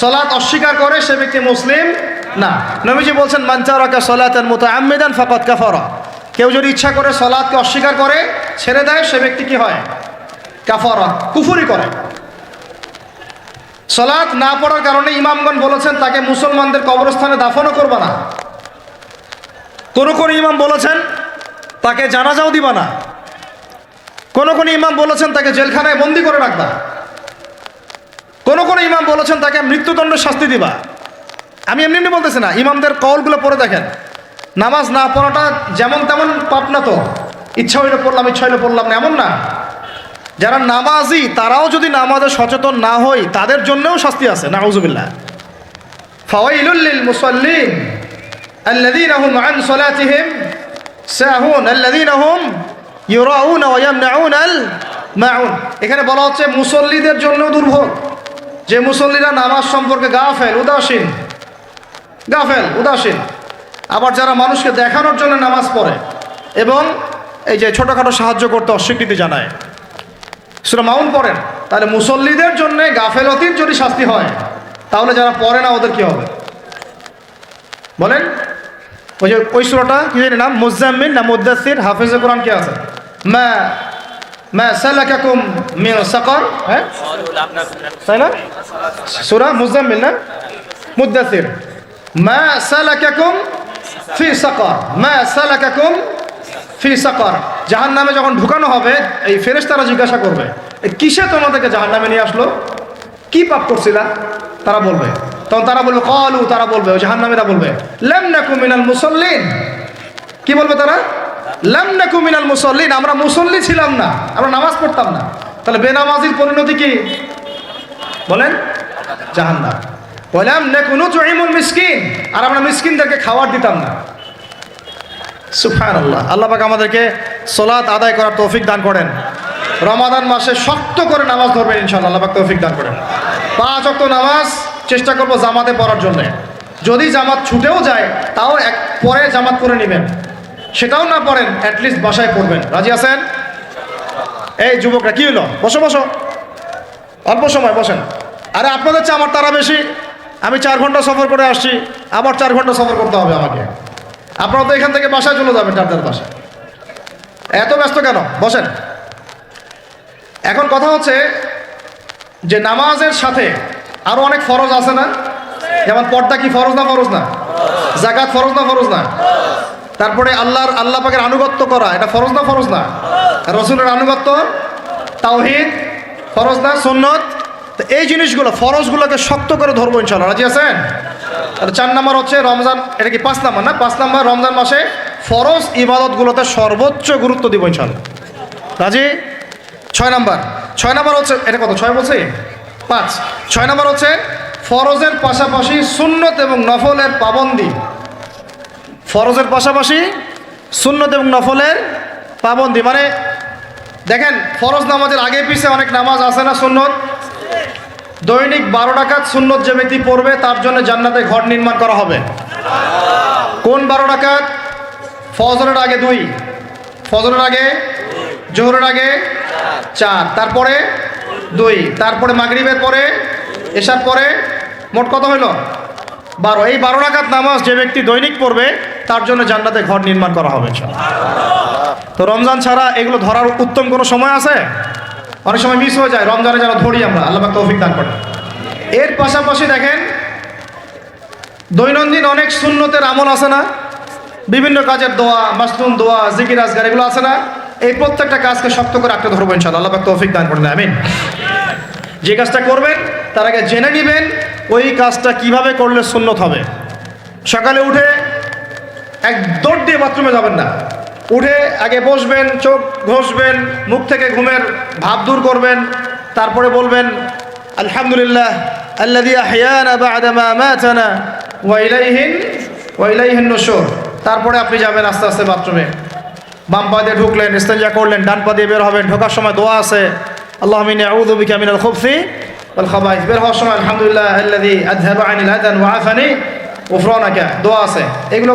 সালাত অস্বীকার করে সে ব্যক্তি মুসলিম না। নবীজি বলছেন, মান তারাকা সালাতান মুতাআম্মিদান ফাকাদ কাফারা। কেউ যদি ইচ্ছা করে সালাতকে অস্বীকার করে, ছেড়ে দেয়, সে ব্যক্তি কি হয়? কাফারা, কুফরি করে। সালাত না পড়ার কারণে ইমামগণ বলেছেন তাকে মুসলমানদের কবরস্থানে দাফনও করবে না। কোন কোন ইমাম বলেছেন তাকে জানাজাও দিবা না। কোন কোন ইমাম বলেছেন তাকে জেলখানায় বন্দি করে রাখবা। কোন কোন ইমাম বলেছেন তাকে মৃত্যুদণ্ডের শাস্তি দিবা। আমি এমনি এমনি বলতেছি না, ইমামদের কওলগুলো পড়ে দেখেন। নামাজ না পড়াটা যেমন তেমন পাপ না তো, ইচ্ছা হইলে পড়লাম, ইচ্ছা হইলে পড়লাম না, এমন না। যারা নামাজি তারাও যদি নামাজে সচেতন না হয়, তাদের জন্যও শাস্তি আছে। নাউযুবিল্লাহ। ফাওয়াইলুল লিল মুসাল্লিন আল্লাযীনা হুম আন সালাতিহিম সাহুন আল্লাযীনা হুম ইউরাউনা ওয়া ইয়ামনাউনাল মাউন। এখানে বলা হচ্ছে মুসল্লিদের জন্য দুর্ভোগ। যে মুসল্লিরা নামাজ সম্পর্কে গাফেল, উদাসীন, আবার যারা মানুষকে দেখানোর জন্য নামাজ পড়ে এবং এই যে ছোটোখাটো সাহায্য করতে অস্বীকৃতি জানায়, সূরা মাউন পড়েন, তাহলে মুসল্লিদের জন্য গাফেলতির যদি শাস্তি হয়, তাহলে যারা পড়ে না ওদের কি হবে বলেন? ওই যে ওই সূরাটা কি জানি নাম, মুজাম্মিল না মুদ্দাসির, হাফেজে কোরআন কে আছে, মা সালাকাকুম মিন সাকার, হ্যাঁ তাই না? সূরা মুজাম্মিল না মুদ্দাসির, মা সালাকাকুম ফি সাকার, মা সালাকাকুম ফি সাকার। জাহান্নামে যখন ঢুকানো হবে, এই ফেরেশতারা জিজ্ঞাসা করবে, কিসে তোমাদেরকে জাহান্নামে নিয়ে আসলো, কি পাপ করছিলা? তারা বলবে, তখন তারা বলবে ক্বালু, তারা বলবে, ওই জাহান্নামীরা বলবে লাম নাকু মিনাল মুসাল্লিন। কি বলবে তারা? লাম নাকু মিনাল মুসাল্লিন, আমরা মুসল্লি ছিলাম না, আমরা নামাজ পড়তাম না। তাহলে বেনামাজির পরিণতি কি বলেন? জাহান্নাম। ওয়ালাম নাকু নুতঈমুল মিসকিন, আর আমরা মিসকিনদেরকে খাবার দিতাম না। সুবহানাল্লাহ। আল্লাহ পাক আমাদেরকে সালাত আদায় করার তৌফিক দান করেন। রমাদান মাসে শক্ত করে নামাজ ধরবেন ইনশাআল্লাহ, আল্লাহ পাক তৌফিক দান করেন। 5 ওয়াক্ত নামাজ চেষ্টা করব জামাতে পড়ার জন্য। যদি জামাত ছুটেও যায় তাও পরে জামাত করে নেবেন, সেটাও না পড়েন অ্যাটলিস্ট বাসায় পড়বেন। রাজি আছেন? এই যুবকরা কি হলো, বসো বসো, অল্প সময় বসেন। আরে আপনাদের চেয়ে আমার তারা বেশি, আমি 4 ঘন্টা সফর করে আসছি, আবার 4 ঘন্টা সফর করতে হবে আমাকে। আপনারা তো এখান থেকে বাসায় চলে যাবেন, টাটার বাসায়, এত ব্যস্ত কেন? বসেন। এখন কথা হচ্ছে যে নামাজের সাথে আরো অনেক ফরজ আছে না? যেমন পর্দা কি ফরজ না? ফরজ না? যাকাত ফরজ না? ফরজ না? তারপরে আল্লাহ পাকের আনুগত্য করা, এটা ফরজ না? ফরজ না? রাসূলের আনুগত্য, তাওহীদ ফরজ না? সুন্নত। তো এই জিনিসগুলো, ফরজগুলোকে শক্ত করে ধরবো ইনশাআল্লাহ। রাজি আছেন? আর 4 নম্বর হচ্ছে রমজান, এটা কি 5 নম্বর না? 5 নম্বর রমজান মাসে ফরজ ইবাদতগুলোতে সর্বোচ্চ গুরুত্ব দিব ইনশাআল্লাহ। রাজি? 6 নম্বর হচ্ছে, এটা কত 6 বলছি? 5। 6 নম্বর হচ্ছে ফরজের পাশাপাশি সুন্নত এবং নফলের পাবন্দি। ফরজের পাশাপাশি সুন্নত এবং নফলের পাবন্দি, মানে দেখেন ফরজ নামাজের আগে পিছে অনেক নামাজ আছে না সুন্নত? দৈনিক 12 রাকাত সুন্নত যে ব্যক্তি পড়বে তার জন্য জান্নাতে ঘর নির্মাণ করা হবে। কোন 12 রাকাত? ফজরের আগে 2, ফজরের আগে, জোহরের আগে 4, তারপরে 2, তারপরে মাগরিবের পরে, এশার পরে, মোট কত হইল? 12। এই 12 রাকাত নামাজ যে ব্যক্তি দৈনিক পড়বে তার জন্য জান্নাতে ঘর নির্মাণ করা হবে ইনশাআল্লাহ। তো রমজান ছাড়া এগুলো ধরার উত্তম কোনো সময় আছে? অনেক সময় মিস হয়ে যায়, রমজানে যেন ধরি আমরা, আল্লাহ পাক তৌফিক দান করেন। এর পাশাপাশি দেখেন দৈনন্দিন অনেক সুন্নতের আমল আছে না? বিভিন্ন কাজের দোয়া, মাসনুন দোয়া, জিকির আজকার, এগুলো আছে না? এই প্রত্যেকটা কাজকে শক্ত করে আঁকড়ে ধরবো ইনশাআল্লাহ, আল্লাহ পাক তৌফিক দান করেন, আমিন। যে কাজটা করবেন তার আগে জেনে নেবেন ওই কাজটা কিভাবে করলে সুন্নত হবে। সকালে উঠে এক দৌড় দিয়ে বাথরুমে যাবেন না, উঠে আগে বসবেন, চোখ ঘষবেন, মুখ থেকে ঘুমের ভাব দূর করবেন, তারপরে বলবেন আলহামদুলিল্লাহ আল্লাযী আহইয়ানা বা'দা মা আমাতানা ওয়া ইলাইহিন নুশুর। তারপরে আপনি যাবেন আস্তে আস্তে বাথরুমে, বাম পা দিয়ে ঢুকলেন, ইস্তেঞ্জা করলেন, ডান পা দিয়ে বের হবেন। ঢোকার সময় দোয়া আছে, আল্লাহুম্মা ইন্নী আউযু বিকা মিনাল খুবসি ওয়াল খাবাইস। বের হওয়ার সময় আলহামদুলিল্লাহ আল্লাযী আযহাবা আনিল আযান ওয়া আফানি উফরানাকা, দোয়া আছে। এগুলো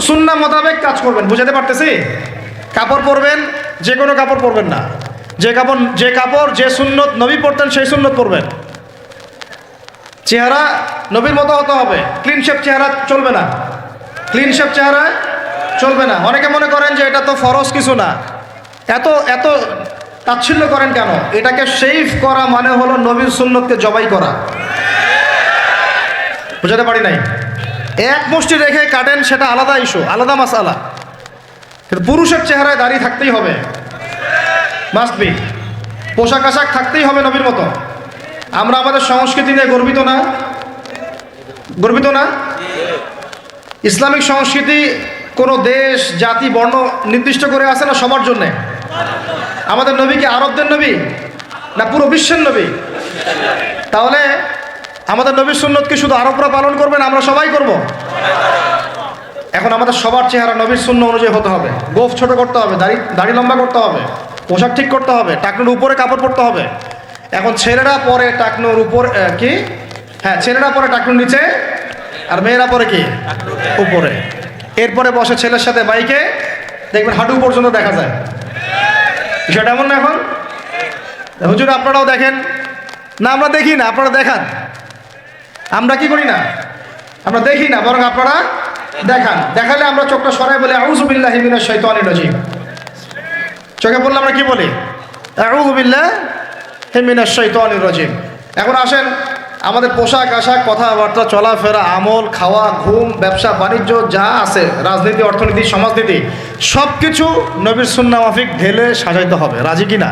সুন্নাহ মোতাবেক কাজ করবেন, বুঝাতে পারতেছি? কাপড় পরবেন, যে কোনো কাপড় পরবেন না, যে কাপড় যে সুন্নত নবী পরতেন সেই সুন্নত পরবেন। চেহারা নবীর মতো হতে হবে, ক্লিন শেপ চেহারা চলবে না, ক্লিন শেপ চেহারা চলবে না। অনেকে মনে করেন যে এটা তো ফরজ কিছু না, এত তাচ্ছিল্য করেন কেন? এটাকে শেভ করা মানে হলো নবীর সুন্নতকে জবাই করা। বুঝাতে পারি নাই? এক মুষ্টি রেখে কাটেন, সেটা আলাদা ইস্যু, আলাদা মাসআলা। কিন্তু পুরুষের চেহারায় দাঁড়িয়ে থাকতেই হবে, মাস্ট বি। পোশাক আশাক থাকতেই হবে নবীর মতো। আমরা আমাদের সংস্কৃতি নিয়ে গর্বিত না? গর্বিত না? ইসলামিক সংস্কৃতি কোনো দেশ, জাতি, বর্ণ নির্দিষ্ট করে আছে না? সবার জন্যে। আমাদের নবী কি আরবদের নবী না পুরো বিশ্বের নবী? তাহলে আমাদের নবীর সুন্নত কি শুধু আরবরা পালন করবেন, আমরা সবাই করব? এখন আমাদের সবার চেহারা নবীর সুন্নাহ অনুযায়ী হতে হবে। গোঁফ ছোট করতে হবে, দাড়ি লম্বা করতে হবে, পোশাক ঠিক করতে হবে, টাকনুর উপরে কাপড় পরতে হবে। এখন ছেলেরা পরে টাকনুর উপর কি, হ্যাঁ ছেলেরা পরে টাকনুর নিচে, আর মেয়েরা পরে কি উপরে। এরপরে বসে ছেলের সাথে বাইকে, দেখবেন হাঁটু পর্যন্ত দেখা যায়। বিষয়টা এমন না এখন? হুজুর আপনারাও দেখেন না? আমরা দেখি না, আপনারা দেখান। আমরা কি করি না? আমরা দেখি না, বরং আপনারা দেখান। দেখালে আমরা চোখটা সরাই বলি আউযু বিল্লাহি মিনাশ শাইতানির রাজিম। চোখে বললে আমরা কি বলি? আউযু বিল্লাহি মিনাশ শাইতানির রাজিম। এখন আসেন, আমাদের পোশাক আশাক, কথাবার্তা, চলাফেরা, আমল, খাওয়া, ঘুম, ব্যবসা বাণিজ্য যা আছে, রাজনীতি, অর্থনীতি, সমাজনীতি, সব কিছু নবীর সুন্নাহ মাফিক ঢেলে সাজাইতে হবে। রাজি কি না?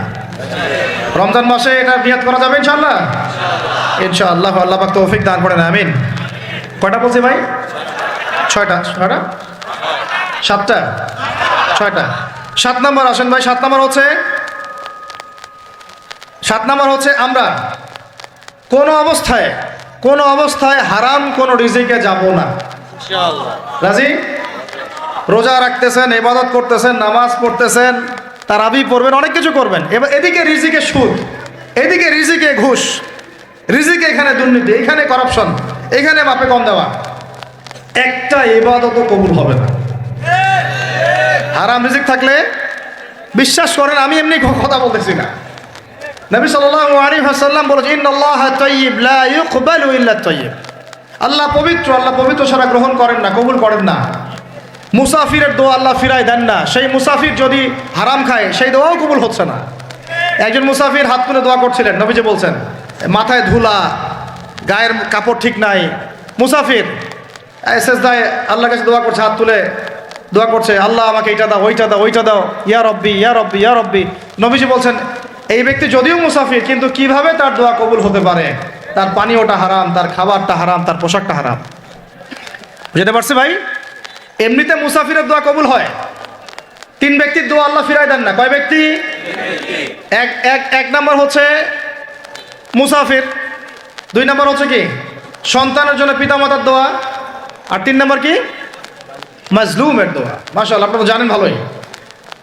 রমজান মাসে এটা নিয়াত করা যাবে ইনশাআল্লাহ? ইনশাআল্লাহ। আল্লাহ পাক তৌফিক দান করেন, আমিন। কয়টা বলছি ভাই? ছয়টা। ছয়টা? সাতটা? ছয়টা। 7 নম্বর আসেন ভাই। 7 নম্বর হচ্ছে আমরা কোনো অবস্থায় হারাম কোনো রিজিকে যাব না। রাজি? রোজা রাখতেছেন, ইবাদত করতেছেন, নামাজ পড়তেছেন, তারাবি পড়বেন, অনেক কিছু করবেন। এবার এদিকে রিজিকে সুদ, এদিকে রিজিকে ঘুষ, রিজিকে এখানে দুর্নীতি, এখানে করাপশন, এখানে বাপে কম দেওয়া, একটা ইবাদতও কবুল হবে না। হারাম রিজিক থাকলে বিশ্বাস করেন, আমি এমনি কথা বলতেছি না। নবী সাল্লাল্লাহু আলাইহি ওয়াসাল্লাম বলেছেন, ইন্নাল্লাহা তাইয়্যিব লা ইউকবালু ইল্লা তাইয়্যিব। আল্লাহ পবিত্র, আল্লাহ পবিত্র ছাড়া গ্রহণ করেন না, কবুল করেন না। মুসাফিরের দোয়া আল্লাহ ফিরায় দেন না। সেই মুসাফির যদি হারাম খায়, সেই দোয়াও কবুল হচ্ছে না। একজন মুসাফির হাত তুলে দোয়া করছিলেন, নবীজি বলছেন, মাথায় ধুলা, গায়ের কাপড় ঠিক নাই, মুসাফির সেজদায় আল্লাহর কাছে দোয়া করছে, হাত তুলে দোয়া করছে, আল্লাহ আমাকে এইটা দাও, ওইটা দাও, ওইটা দাও, ইয়া রব্বি, ইয়া রব্বি, ইয়া রব্বি। নবীজি বলছেন, এই ব্যক্তি যদিও মুসাফির, কিন্তু কিভাবে তার দোয়া কবুল হতে পারে? তার পানীয়টা হারাম, তার খাবারটা হারাম, তার পোশাকটা হারাম। বুঝতে পারছি ভাই? এমনিতে মুসাফিরের দোয়া কবুল হয়। 3 ব্যক্তির দোয়া আল্লাহ ফিরায় দেন না। কয় ব্যক্তি? এক নাম্বার হচ্ছে মুসাফির, 2 নাম্বার হচ্ছে কি সন্তানের জন্য পিতামাতার দোয়া, আর 3 নাম্বার কি মাজলুমের দোয়া। মাশাআল্লাহ, আপনারা জানেন ভালোই।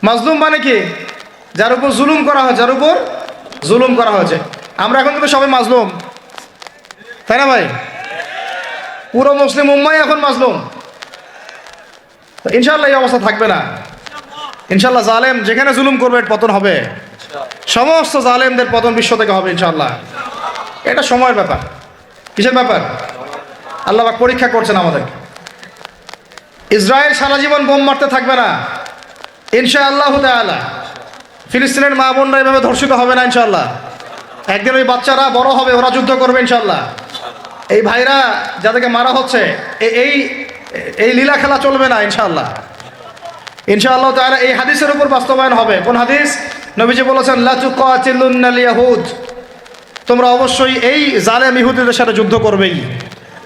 মাজলুম মানে কি? যার উপর জুলুম করা হয়, যার উপর জুলুম করা হয়েছে। আমরা এখন কিন্তু সবাই মাজলুম, তাই না ভাই? পুরো মুসলিম উম্মাই এখন মাজলুম। ইনশাআল্লাহ এই অবস্থা থাকবে না। ইনশাআল্লাহ জালেম যেখানে জুলুম করবে পতন হবে। সমস্ত জালেমদের পতন বিশ্ব থেকে হবে ইনশাআল্লাহ। এটা সময়ের ব্যাপার। কিসের ব্যাপার? আল্লাহ পাক পরীক্ষা করছেন আমাদের। ইসরায়েল সারা জীবন বোম মারতে থাকবে না ইনশাআল্লাহ তাআলা। ফিলিস্তিনের মা বোনরা এভাবে ধর্ষিত হবে না ইনশাআল্লাহ। একদিন ওই বাচ্চারা বড় হবে, ওরা যুদ্ধ করবে ইনশাআল্লাহ। এই ভাইরা যাদেরকে মারা হচ্ছে, এই লীলা খেলা চলবে না ইনশাআল্লাহ। ইনশাআল্লাহ তাআলা এই হাদিসের উপর বাস্তবায়ন হবে। কোন হাদিস? নবীজি বলেছেন, লা তুকাতিলুন্নাল ইয়াহুদ, তোমরা অবশ্যই এই জালেম ইহুদিদের সাথে যুদ্ধ করবেই।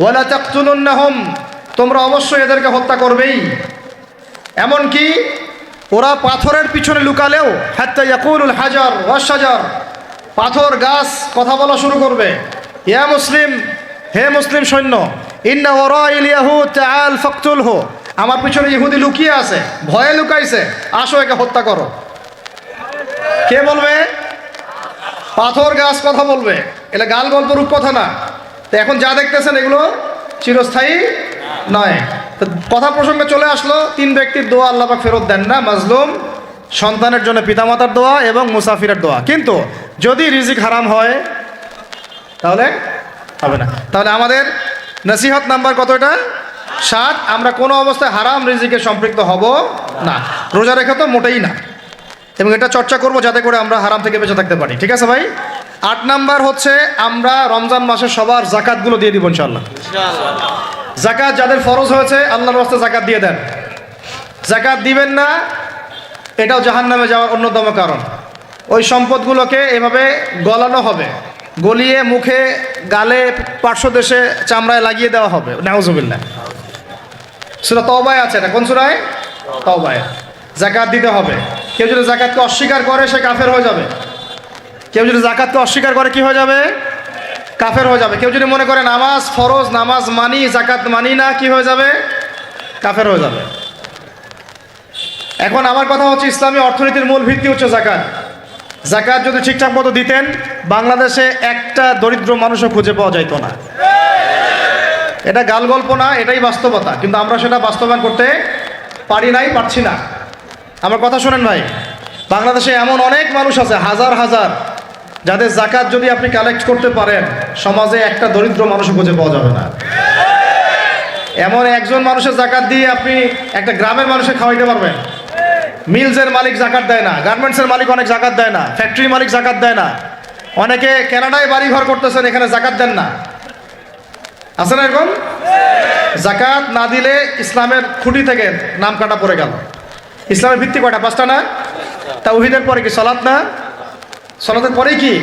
ওয়ালা তাকতুলুন্নাহুম, তোমরা অবশ্যই এদেরকে হত্যা করবেই। এমনকি ওরা পাথরের পিছনে লুকালেও, হাত্তা ইয়াকুলুল হাজার ওয়াশ শাজার, পাথর গাছ কথা বলা শুরু করবে। ইয়া মুসলিম, হে মুসলিম সৈন্য, ইন্না ওয়ারাইল ইয়াহুদ তাআল ফাকতুলহু, আমার পিছনে ইহুদি লুকিয়ে আছে, ভয়ে লুকাইছে, আসো একে হত্যা করো। কে বলবে? পাথর গাছ কথা বলবে। এটা গাল গল্প রূপ কথা না। তো এখন যা দেখতেছেন এগুলো চিরস্থায়ী নয়। তো কথা প্রসঙ্গে চলে আসলো, 3 ব্যক্তির দোয়া আল্লাহ পাক ফেরত দেন না। মাজলুম, সন্তানের জন্য পিতামাতার দোয়া এবং মুসাফিরের দোয়া। কিন্তু যদি রিজিক হারাম হয় তাহলে হবে না। তাহলে আমাদের নসিহত নাম্বার কত? এটা 7। আমরা কোনো অবস্থায় হারাম রিজিকে সম্পৃক্ত হব না। রোজা রেখে তো মোটেই না। এবং এটা চর্চা করব যাতে করে আমরা হারাম থেকে বেঁচে থাকতে পারি। ঠিক আছে ভাই? 8 নাম্বার হচ্ছে আমরা রমজান মাসে সবার জাকাতগুলো দিয়ে দিব ইনশাআল্লাহ। জাকাত যাদের ফরজ হয়েছে আল্লাহর রাস্তায় জাকাত দিয়ে দেন। জাকাত দিবেন না, এটাও জাহান্নামে যাওয়ার অন্যতম কারণ। ওই সম্পদগুলোকে এভাবে গলানো হবে, গলিয়ে মুখে, গালে, পার্শ্বদেশে, চামড়ায় লাগিয়ে দেওয়া হবে। নাউজুবিল্লাহ। সূরা তাওবায় আছে এটা। কোন সূরায়? তাওবায়। জাকাত দিতে হবে। কেউ যদি জাকাতকে অস্বীকার করে সে কাফের হয়ে যাবে। কেউ যদি জাকাতকে অস্বীকার করে কি হয়ে যাবে? কাফের হয়ে যাবে। কেউ যদি মনে করে নামাজ ফরজ, নামাজ মানি, জাকাত মানি না, কি হয়ে যাবে? কাফের হয়ে যাবে। এখন আমার কথা হচ্ছে, ইসলামী অর্থনীতির মূল ভিত্তি হচ্ছে জাকাত। জাকাত যদি ঠিকঠাক মতো দিতেন, বাংলাদেশে একটা দরিদ্র মানুষও খুঁজে পাওয়া যাইতো না। এটা গাল গল্প না, এটাই বাস্তবতা, কিন্তু আমরা সেটা বাস্তবায়ন করতে পারছি না। আমার কথা শোনেন ভাই, বাংলাদেশে এমন অনেক মানুষ আছে, হাজার হাজার, যাদের জাকাত যদি আপনি কালেক্ট করতে পারেন, সমাজে একটা দরিদ্র মানুষও খুঁজে পাওয়া যাবে না। এমন একজন মানুষের জাকাত দিয়ে আপনি একটা গ্রামের মানুষকে খাওয়াইতে পারবেন। মিলসের মালিক জাকাত দেয় না, গার্মেন্টসের মালিক অনেক জাকাত দেয় না, ফ্যাক্টরি মালিক জাকাত দেয় না, অনেকে কানাডায় বাড়ি ঘর করতেছেন, এখানে জাকাত দেন না। আছে না এরকম? জাকাত না দিলে ইসলামের খুঁটি থেকে নাম কাটা পড়ে গেল। ইসলামের ভিত্তি কয়টা? 5টা না? তাওহীদের পরে কি সালাত না? সালাতের পরেই কি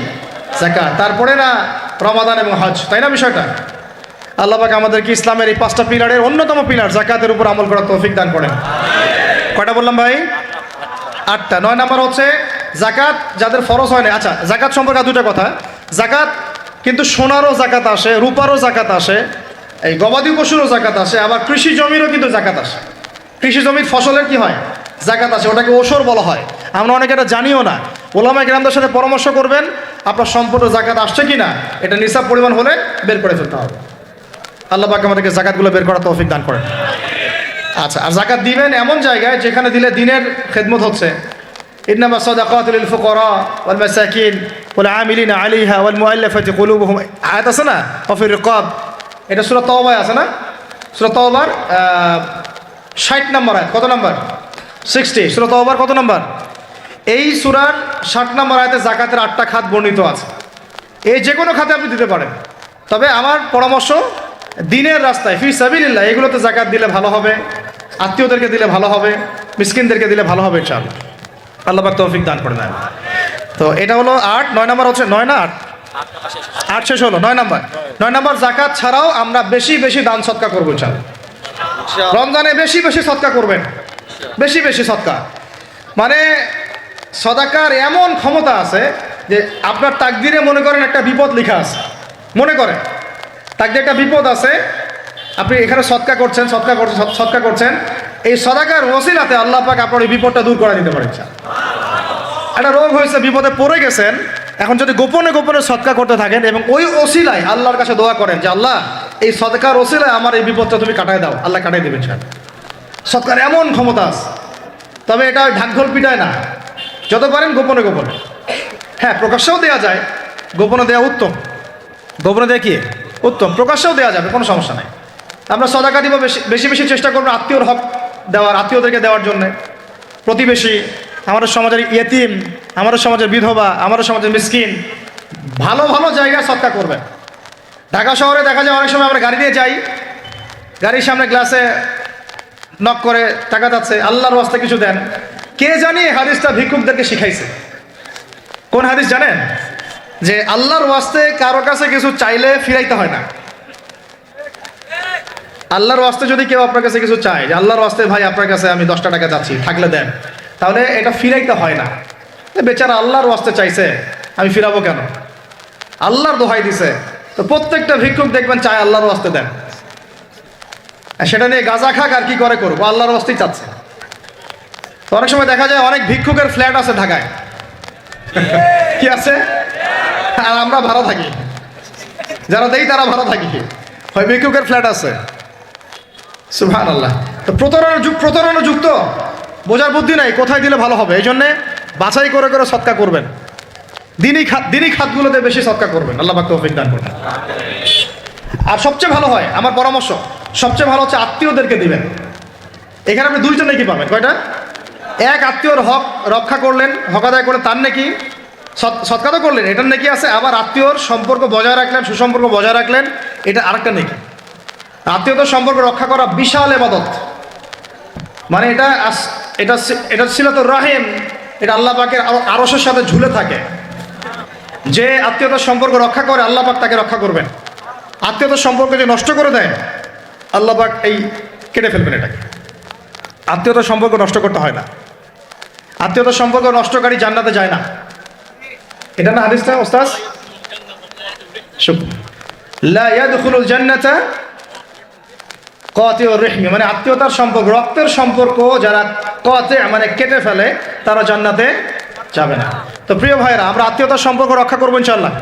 জাকাত, তারপরে না রমাদান এবং হজ, তাই না বিষয়টা? আল্লাহ পাক আমাদেরকে ইসলামের এই 5টা পিলারের অন্যতম পিলার জাকাতের উপর আমল করার তৌফিক দান করেন। কয়টা বললাম ভাই? 8টা। 9 নাম্বার হচ্ছে জাকাত যাদের ফরজ হয় না। আচ্ছা, জাকাত সম্পর্কে 2টা কথা। জাকাত কিন্তু সোনারও জাকাত আসে, রূপারও জাকাত আসে, এই গবাদি পশুরও জাকাত আসে, আবার কৃষি জমিরও কিন্তু জাকাত আসে। কৃষি জমির ফসলের কি হয়? জাকাত আসে, ওটাকে ওসর বলা হয়। আমরা অনেকে এটা জানিও না। ওলামায়ে কেরামদের সাথে পরামর্শ করবেন, আপনার সম্পূর্ণ জাকাত আসছে কি না, এটা নিসাব পরিমাণ হলে বের করে ফেলতে হবে। আল্লাহ পাক আমাদেরকে জাকাতগুলো বের করার তৌফিক দান করেন। আচ্ছা, আর জাকাত দিবেন এমন জায়গায় যেখানে দিলে দিনের খেদমত হচ্ছে। ইন্নামা সাদাকাতু লিল ফুকারা ওয়াল মাসাকিন ওয়াল আমিলিনা আলাইহা ওয়াল মুআল্লাফাতি কুলুবুহুম, আয়াত আছে না? ওয়া ফির রিকাব, এটা সূরা তাওবায় আছে না? সূরা তাওবার 60 নম্বর আয়াত। কত নম্বর? 60। সূরা তাওবার কত নম্বর? এই সূরার 60 নম্বর আয়াতে জাকাতের 8টা খাত বর্ণিত আছে। এই যে কোনো খাতে আপনি দিতে পারেন, তবে আমার পরামর্শ দিনের রাস্তায় ফি সাবিলিল্লাহ এগুলোতে জাকাত দিলে ভালো হবে, আত্মীয়দেরকে দিলে ভালো হবে, মিসকিনদেরকে দিলে ভালো হবে ইনশাআল্লাহ। আল্লাহ পাক তৌফিক দান করে দেন। তো এটা হলো 8। 9 নাম্বার হচ্ছে 9 না 8? 8 শেষ হলো। 9 নাম্বার। 9 নাম্বার, জাকাত ছাড়াও আমরা বেশি বেশি দান সদকা করবো ইনশাআল্লাহ। রমজানে বেশি বেশি সদকা করবেন, বেশি বেশি সদকা। মানে সদাকার এমন ক্ষমতা আছে যে আপনার তাকদিরে মনে করেন একটা বিপদ লেখা আছে, মনে করেন তাকদিরে একটা বিপদ আছে, আপনি এখানে সদকা করছেন, এই সদাকার ওসিলাতে আল্লাহ পাক আপনার এই বিপদটা দূর করে দিতে পারেন। একটা রোগ হয়েছে, বিপদে পড়ে গেছেন, এখন যদি গোপনে গোপনে সদকা করতে থাকেন এবং ওই ওসিলায় আল্লাহর কাছে দোয়া করেন যে আল্লাহ এই সদকার ওসিলায় আমার এই বিপদটা তুমি কাটায় দাও, আল্লাহ কাটাই দেবেন। সদকার এমন ক্ষমতা আছে, তবে এটা ঢাকঢোল পিটায় না, যত পারেন গোপনে গোপনে। হ্যাঁ, প্রকাশ্যেও দেওয়া যায়, গোপনে দেওয়া উত্তম। গোপনে দেওয়া কি উত্তম, প্রকাশ্যেও দেওয়া যাবে, কোনো সমস্যা নাই। আমরা সদাকা দিব, বেশি বেশি চেষ্টা করবো আত্মীয়র হক দেওয়ার, আত্মীয়দেরকে দেওয়ার জন্য। প্রতিবেশী, আমাদের সমাজের ইয়েতিম, আমাদের সমাজের বিধবা, আমাদের সমাজের মিসকিন, ভালো ভালো জায়গায় সদকা করবেন। ঢাকা শহরে দেখা যায় অনেক সময় আমরা গাড়ি দিয়ে যাই, গাড়ির সামনে গ্লাসে নক করে টাকা যাচ্ছে, আল্লাহর ওয়াস্তে কিছু দেন। কে জানি হাদিসটা ভিক্ষুকদেরকে শিখাইছে। কোন হাদিস জানেন? যে আল্লাহর ওয়াস্তে কারো কাছে কিছু চাইলে ফিরাইতে হয় না। আল্লাহর ওয়াস্তে যদি কেউ আপনার কাছে কিছু চায়, যে আল্লাহর ওয়াস্তে ভাই আপনার কাছে আমি 10টা টাকা যাচ্ছি, থাকলে দেন, তাহলে এটা ফিরাইতে হয় না। বেচারা আল্লাহর ওয়াস্তে চাইছে, আমি ফিরাবো কেন? আল্লাহর দোহাই দিছে। তো প্রত্যেকটা ভিক্ষুক দেখবেন চায় আল্লাহর ওয়াস্তে দেন, সেটা নিয়ে গাঁজা খাক আর কি করে করবো, আল্লাহর ওয়াস্তেই চাচ্ছে। তো অনেক সময় দেখা যায় অনেক ভিক্ষুকের ফ্ল্যাট আছে ঢাকায়, কি আছে, আর আমরা ভাড়া থাকি, যারা দেই তারা ভাড়া থাকি, হয় ভিক্ষুকের ফ্ল্যাট আছে। সুবহানাল্লাহ। তো প্রতারণা যুক্ত, বোঝার বুদ্ধি নাই কোথায় দিলে ভালো হবে, এই জন্যে বাছাই করে করে সদকা করবেন। দিনই খাতগুলোতে বেশি সদকা করবেন, আল্লাহ পাক তৌফিক দান করবেন। আর সবচেয়ে ভালো হয়, আমার পরামর্শ, সবচেয়ে ভালো হচ্ছে আত্মীয়দেরকে দিবেন। এখানে আপনি 2জন নাকি পাবেন। কয়টা? এক, আত্মীয়র হক রক্ষা করলেন, হক আদায় করে তার নাকি, সদকা তো করলেন, এটার নাকি আছে। আবার আত্মীয়র সম্পর্ক বজায় রাখলেন, সুসম্পর্ক বজায় রাখলেন, এটা আরেকটা নাকি। আত্মীয়তার সম্পর্ক রক্ষা করা বিশাল ইবাদত। মানে এটা সিলাতুর রাহিম, এটা আল্লাহ পাকের আরশের সাথে ঝুলে থাকে। যে আত্মীয়তার সম্পর্ক রক্ষা করে আল্লাহ পাক তাকে রক্ষা করবেন। আত্মীয়তার সম্পর্ক যে নষ্ট করে দেয় আল্লাহ পাক এই কেটে ফেলবেন এটাকে। আত্মীয়তার সম্পর্ক নষ্ট করতে হয় না। আত্মীয়তার সম্পর্ক নষ্টকারী জান্নাতে যায় না, এটা না হাদিসটা ওস্তাদ? লা ইয়াদখুলুল জান্নাতা কাতিউর রহিম, মানে আত্মীয়তার সম্পর্ক, রক্তের সম্পর্ক যারা কাতি মানে কেটে ফেলে, তারা জান্নাতে যাবে না। তো প্রিয় ভাইরা, আমরা আত্মীয়তার সম্পর্ক রক্ষা করবো ইনশাল্লাহ।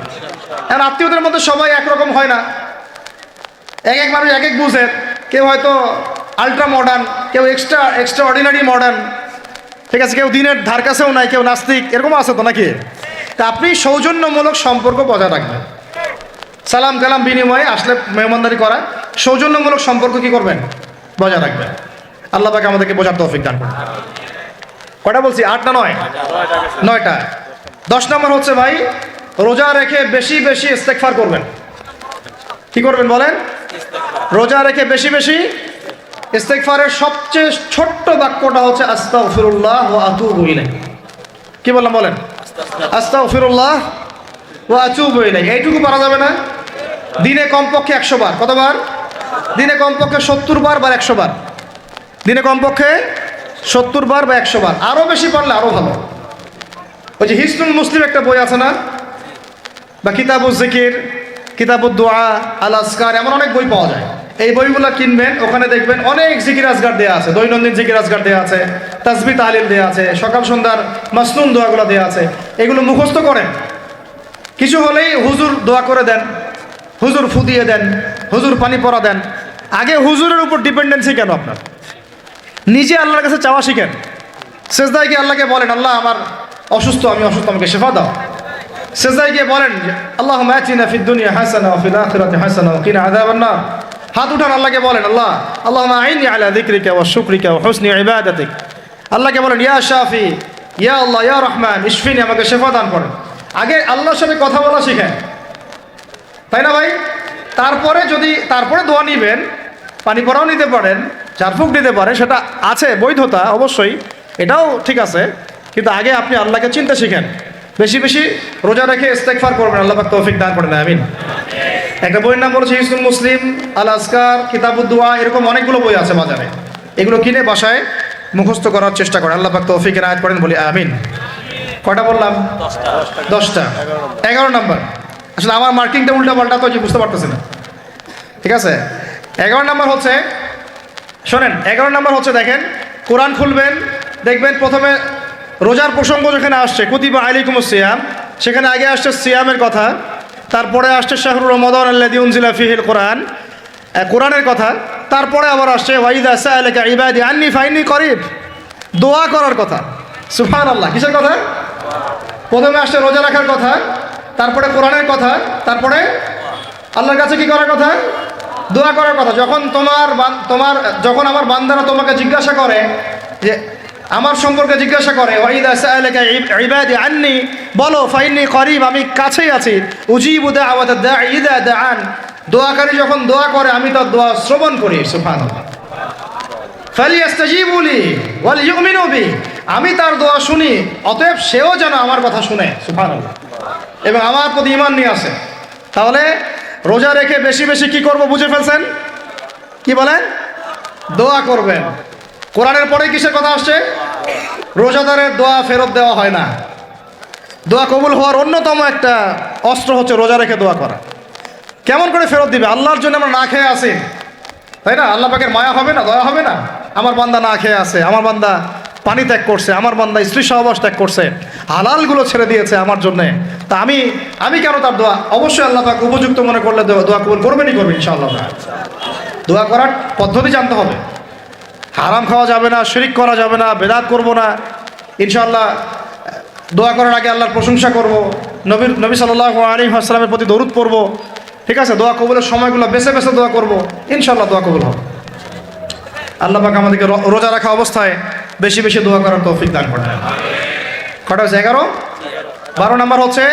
এখন আত্মীয়দের মধ্যে সবাই একরকম হয় না, এক এক মানুষ এক এক বুঝের। কেউ হয়তো আলট্রা মডার্ন, কেউ এক্সট্রা অর্ডিনারি মডার্ন, ঠিক আছে, কেউ দিনের ধার কাছেও নাই, কেউ নাস্তিক, এরকম আছে তো নাকি? তা আপনি সৌজন্যমূলক সম্পর্ক বজায় রাখবেন, সালাম কালাম বিনিময়ে আসলে মেহমানদারি করা, সৌজন্যমূলক সম্পর্ক কি করবেন? বজায় রাখবেন। আল্লাহ পাক আমাদেরকে বোঝার তৌফিক দান করুন। কটা বলছি? 8 না 9? 9টা। 10 নম্বর হচ্ছে ভাই, রোজা রেখে বেশি বেশি ইস্তেগফার করবেন। কি করবেন বলেন? রোজা রেখে বেশি বেশি ইস্তেগফারের সবচেয়ে ছোট্ট বাক্যটা হচ্ছে আস্তাগফিরুল্লাহ ওয়া আতুবু ইলাইহি। কি বললাম বলেন? আস্তাগফিরুল্লাহ ওয়া আতুবু ইলাইহি। এইটুকু পারা যাবে না? দিনে কমপক্ষে 100 বার। কতবার? দিনে কমপক্ষে 70 বার বা 100 বার। দিনে কমপক্ষে 70 বার বা 100 বার। আরও বেশি পারলে আরও ভালো। ওই যে হিসনুল মুসলিম একটা বই আছে না, বা কিতাবুজ জিকির, কিতাবুদ দোয়া, আল আসকার, এমন অনেক বই পাওয়া যায়। এই বইগুলো কিনবেন, ওখানে দেখবেন অনেক জিকির আজগার দেওয়া আছে, দৈনন্দিন জিকির আজগার দেওয়া আছে, তাসবিহ তাহলিল দেওয়া আছে, সকাল সন্ধ্যার মাসনুন দোয়াগুলো দেওয়া আছে। এগুলো মুখস্থ করেন। কিছু হলেই হুজুর দোয়া করে দেন, হুজুর ফু দিয়ে দেন, হুজুর পানি পরা দেন। আগে হুজুরের উপর ডিপেন্ডেন্সি কেন আপনার? নিজে আল্লাহর কাছে চাওয়া শিখেন। সেজদায় গিয়ে আল্লাহকে বলেন, আল্লাহ আমার অসুস্থ, আমি অসুস্থ, আমাকে শেফা দাও। সেজদায় গিয়ে বলেন, আল্লাহুম্মা আতিনা ফিদ দুনিয়া হাসানা ওয়া ফিল আখিরাতি হাসানা ওয়া কিনা আযাবান নার। হাত উঠান, আল্লাহকে বলেন, আল্লাহ আল্লাহুম্মা আইননি আলা যিকরিকা ওয়া শুকরিকা ওয়া হুসনি ইবাদাতিক। আল্লাহকে বলেন, ইয়া শাফি, ইয়া আল্লাহ, ইয়া রহমান, ইশফিনি, আমাকে শেফা দান করেন। আগে আল্লাহর সাথে কথা বলা শিখেন, তাই না ভাই? তারপরে দোয়া নিবেন, পানি পরাও নিতে পারেন, ঝাড়ফুঁক দিতে পারেন, সেটা আছে বৈধতা অবশ্যই, এটাও ঠিক আছে। কিন্তু আগে আপনি আল্লাহকে চিনতে শিখেন। বেশি বেশি রোজা রেখে ইস্তেগফার করবেন। আল্লাহ পাক তৌফিক দান করেন, আমিন। একটা বইয়ের নাম বলেছে হিসনুল মুসলিম, আল আসকার, কিতাবুদ দোয়া, এরকম অনেকগুলো বই আছে বাজারে। এগুলো কিনে বাসায় মুখস্থ করার চেষ্টা করেন। আল্লাহ পাক তৌফিকের আয়াত করেন, বলি আমিন। কয়টা বললাম? 10টা। 11 নম্বর, আসলে আমার মার্কিংটা উল্টা পাল্টা তো বুঝতে পারতেছি না, ঠিক আছে? 11 নম্বর হচ্ছে, শোনেন, 11 নম্বর হচ্ছে, দেখেন, কোরআন খুলবেন, দেখবেন প্রথমে রোজার প্রসঙ্গ যেখানে আসছে, কুতিবা আলাইকুমুস সিয়াম, সেখানে আগে আসছে সিয়ামের কথা, তারপরে আসছে শাহরুর রমাদান আল্লাযী উনজিলা ফীহিল কোরআন, কোরআনের কথা, তারপরে আবার আসছে ওয়াইদা সাআলাকা ইবাদি আন্নী ফাইন্নী করিব, দোয়া করার কথা। সুবহানাল্লাহ। কিসের কথা? প্রথমে আসছে রোজা রাখার কথা, তারপরে কোরআনের কথা, তারপরে আল্লাহর কাছে কি করার কথা? দোয়া করার কথা। যখন আমার বান্দারা তোমাকে জিজ্ঞাসা করে, যে আমার সম্পর্কে জিজ্ঞাসা করে, ওয়াইদা সাআলাকা ইবাদি আন্নী, বলো ফাইন্নী করিব, আমি কাছেই আছি, উজিবু দাওয়াতাদ দাঈ ইযা দাআন, দোয়াকারী যখন দোয়া করে আমি তার দোয়া শ্রবণ করি। সুবহানাল্লাহ। ফালিয়াস্তাজিবু লি ওয়াল ইউমিনু বি, আমি তার দোয়া শুনি, অতএব সেও যেন আমার কথা শুনে। সুবহানাল্লাহ। এবং আমার প্রতি ঈমান নিয়ে আসে। তাহলে রোজা রেখে বেশি বেশি কি করব বুঝে ফেলছেন? কি বলেন? দোয়া করবেন। কোরআনের পরে কিসের কথা আসছে? রোজাদারের দোয়া ফেরত দেওয়া হয় না। দোয়া কবুল হওয়ার অন্যতম একটা অস্ত্র হচ্ছে রোজা রেখে দোয়া করা। কেমন করে ফেরত দিবে? আল্লাহর জন্য আমরা না খেয়ে আসি, তাই না? আল্লাহ পাকের মায়া হবে না, দয়া হবে না? আমার বান্দা না খেয়ে আছে, আমার বান্দা পানি ত্যাগ করছে, আমার বান্দা স্ত্রী সহবাস ত্যাগ করছে, হালালগুলো ছেড়ে দিয়েছে আমার জন্যে, তা আমি কেন তার দোয়া? অবশ্যই আল্লাহ পাক উপযুক্ত মনে করলে দোয়া কবুল করবেনই করবেন ইনশাআল্লাহ। দোয়া করার পদ্ধতি জানতে হবে। হারাম খাওয়া যাবে না, শিরিক করা যাবে না, বেদাত করব না। ইনশাআল্লাহ দোয়া করার আগে আল্লাহর প্রশংসা করব, নবী সাল্লাল্লাহু আলাইহি ওয়াসাল্লামের প্রতি দরুদ পড়ব, ঠিক আছে? দোয়া কবুলের সময়গুলো বেছে বেছে দোয়া করব, ইনশাআল্লাহ দোয়া কবুল হবে। আল্লাহ পাক আমাদেরকে রোজা রাখা অবস্থায় বেশি বেশি দোয়া করার তৌফিক দান করেন। কটা হচ্ছে? 11। 12 নম্বর হচ্ছে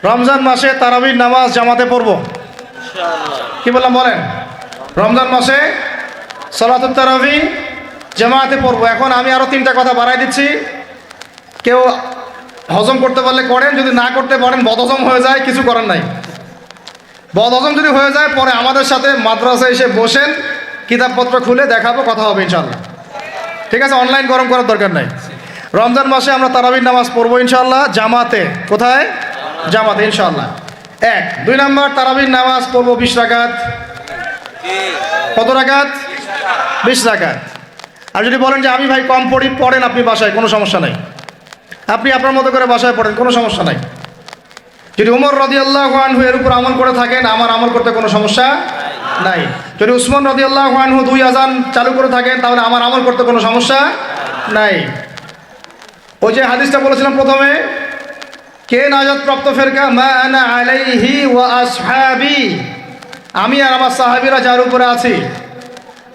রমজান মাসে তারাবির নামাজ জামাতে পড়ব। কি বললাম বলেন? রমজান মাসে সালাতুত তারাবি জামাতে পড়ব। এখন আমি আরও 3টা কথা বাড়াই দিচ্ছি। কেউ হজম করতে পারলে করেন, যদি না করতে পারেন, বদহজম হয়ে যায়, কিছু করার নাই। বদহজম যদি হয়ে যায়, পরে আমাদের সাথে মাদ্রাসায় এসে বসেন, কিতাবপত্র খুলে দেখাবো, কথা হবে ইনশাআল্লাহ, ঠিক আছে? অনলাইন গরম করার দরকার নাই। রমজান মাসে আমরা তারাবির নামাজ পড়বো ইনশাআল্লাহ জামাতে। কোথায়? জামাতে ইনশাআল্লাহ। 1। 2 নম্বর, তারাবির নামাজ পড়বো 20 রাকাত। কত রাকাত? 20 রাকাত। আর যদি বলেন যে আমি ভাই কম পড়ি, পড়েন আপনি বাসায়, কোনো সমস্যা নাই। আপনি আপনার মতো করে বাসায় পড়েন, কোনো সমস্যা নাই। যদি উমর রাদিয়াল্লাহু আনহু এর উপর আমল করে থাকেন, আমার আমল করতে কোনো সমস্যা নাই। যদি উসমান রাদিয়াল্লাহু আনহু 2 আযান চালু করে থাকেন, তাহলে আমার আমল করতে কোনো সমস্যা নাই। ওই যে হাদিসটা বলেছিলাম প্রথমে, কে নাজাত প্রাপ্ত ফেরকা, মা আনা আলাইহি ওয়া আসহাবি, আমি আর আমার সাহাবীরা যার উপরে আছি।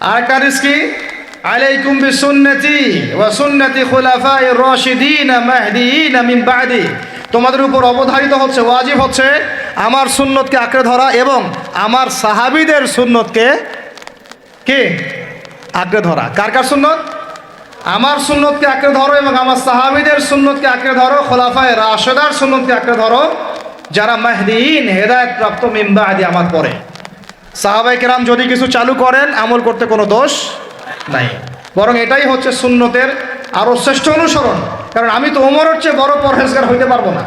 আর একটা হাদিস কি, আলাইকুম বিসুন্নতি ওয়া সুন্নতি খুলাফায়ে রাশিদিন মাহদিয়িন মিন বাদি, তোমাদের উপর অবধারিত হচ্ছে, ওয়াজিব হচ্ছে আমার সুন্নতকে আঁকড়ে ধরা এবং আমার সাহাবীদের সুন্নতকে কে আঁকড়ে ধরা। কার কার সুন্নত? আমার সুন্নতকে আঁকড়ে ধরো এবং আমার সাহাবীদের সুন্নতকে আঁকড়ে ধরো, খোলাফায়ে রাশেদার সুন্নতকে আঁকড়ে ধরো, যারা মাহদিয়িন হেদায়েত প্রাপ্ত মিন বাদি, আমার পরে। সাহাবায়ে কেরাম যদি কিছু চালু করেন, আমল করতে কোনো দোষ নাই, বরং এটাই হচ্ছে সুন্নতের আরও শ্রেষ্ঠ অনুসরণ। কারণ আমি তো ওমরের চেয়ে বড় পরহেজগার হইতে পারবো না,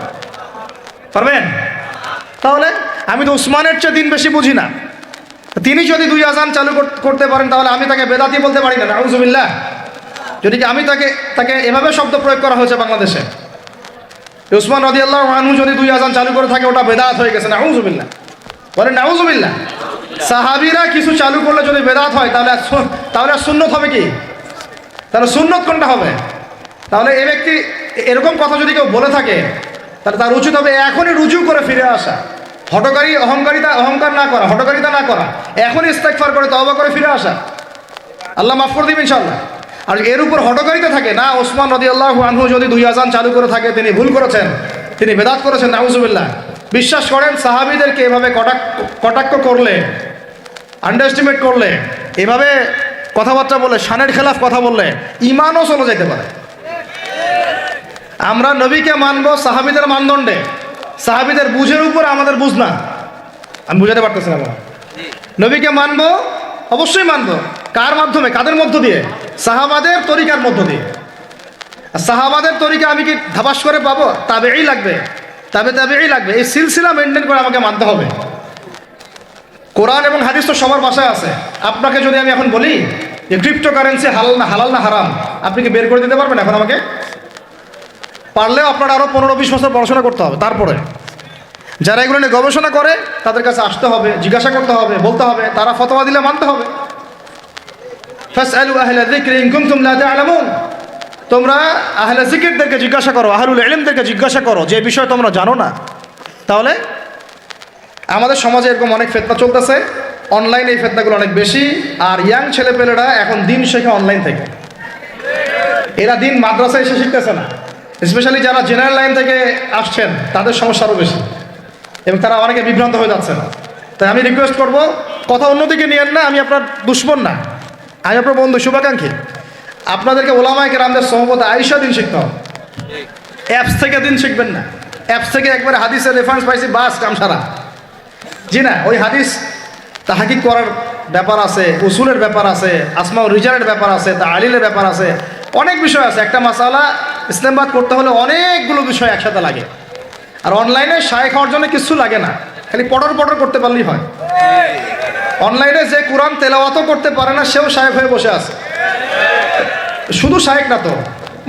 পারবেন? তাহলে আমি তো উসমানের চেয়ে দিন বেশি বুঝি না। তিনি যদি 2 আযান চালু করতে পারেন, তাহলে আমি তাকে বেদাতি বলতে পারি না, নাউযুবিল্লাহ। যদি আমি তাকে এভাবে শব্দ প্রয়োগ করা হয়েছে বাংলাদেশে, উসমান রাদিয়াল্লাহু আনহু যদি 2 আযান চালু করে থাকে, ওটা বেদাত হয়ে গেছে, নাউযুবিল্লাহ। বলেন নাউযুবিল্লাহ। সাহাবীরা কিছু চালু করলে যদি বেদাত হয়, তাহলে সুন্নত হবে কি? তাহলে সুন্নত কোনটা হবে? তাহলে এই ব্যক্তি এরকম কথা যদি কেউ বলে থাকে, তাহলে তার উচিত হবে এখনই রুজু করে ফিরে আসা, অহংকার না করা, হঠকারিতা না করা, এখনই ইস্তেগফার করে তওবা করে ফিরে আসা, আল্লাহ মাফ করে দিবেন ইনশাআল্লাহ। আর এর উপর হঠকারিতা থাকে না, ওসমান রাদিয়াল্লাহু আনহু যদি 2 আযান চালু করে থাকে, তিনি ভুল করেছেন, তিনি বেদাত করেছেন, নাউযুবিল্লাহ। বিশ্বাস করেন, সাহাবীদেরকে এভাবে কটাক্ষ করলে, আন্ডারএস্টিমেট করলে, এভাবে কথাবার্তা বলে, শানের খেলাফ কথা বললে ঈমানও চলে যেতে পারে। আমরা নবীকে মানব সাহাবীদের মানদণ্ডে, সাহাবীদের বুঝের উপর আমাদের বুঝ না। আমি বুঝাতে পারতেছি না। নবীকে মানব, অবশ্যই মানব। কার মাধ্যমে? কাদের মধ্য দিয়ে? সাহাবাদের তরিকার মধ্য দিয়ে। আর সাহাবাদের তরিকা আমি কি ধাপাস করে পাবো? তাবেই লাগবে, তাবেই লাগবে। এই সিলসিলা মেনটেন করে আমাকে মানতে হবে। কোরআন এবং হাদিস তো সবার বাসায় আছে। আপনাকে যদি আমি এখন বলি যে ক্রিপ্টোকারেন্সি হালাল না হারাম, আপনি কি বের করে দিতে পারবেন এখন আমাকে? পারলেও আপনার আরও 15-20 বছর পড়াশোনা করতে হবে। তারপরে যারা এগুলো নিয়ে গবেষণা করে, তাদের কাছে আসতে হবে, জিজ্ঞাসা করতে হবে, বলতে হবে, তারা ফতোয়া দিলে মানতে হবে। ফাসআলু আহলা যিকরি ইন কুনতুম লা তা'লামুন, তোমরা আহলে জিকিরদেরকে জিজ্ঞাসা করো, আহলুল ইলমদেরকে জিজ্ঞাসা করো যে বিষয় তোমরা জানো না। তাহলে আমাদের সমাজে এরকম অনেক ফিতনা চলতেছে, অনলাইনে এই ফিতনাগুলো অনেক বেশি। আর ইয়াং ছেলেপেলেরা এখন দিন শেখে অনলাইন থেকে, এরা দিন মাদ্রাসায় এসে শিখতেছে না। স্পেশালি যারা জেনারেল লাইন থেকে আসছেন, তাদের সমস্যা আরও বেশি এবং তারা অনেকে বিভ্রান্ত হয়ে যাচ্ছে। তাই আমি রিকোয়েস্ট করব, কথা অন্যদিকে নিয়েন না। আমি আপনার দুশ্মন না, আমি আপনার বন্ধু, শুভাকাঙ্ক্ষী। আপনাদেরকে ওলামায়ে কেরামদের সোহবতে আইসা দিন শিখতে হবে, অ্যাপস থেকে দিন শিখবেন না। অ্যাপস থেকে একবারে হাদিসের রেফারেন্স পাইছি, বাস কাম সারা। জি না, ওই হাদিস তাহাকিক করার ব্যাপার আছে, উসুলের ব্যাপার আছে, আসমা ও রিজালের ব্যাপার আছে, তাআলিলের ব্যাপার আছে, অনেক বিষয় আছে। একটা মাসালা ইসলামবাদ করতে হলে অনেকগুলো বিষয় একসাথে লাগে। আর অনলাইনে শায়েখ হওয়ার জন্য কিছু লাগে না, খালি পড়র করতে পারলেই হয়। অনলাইনে যে কোরআন তেলাওয়াতও করতে পারে না, সেও শায়েখ হয়ে বসে আছে। শুধু শায়েখ না তো,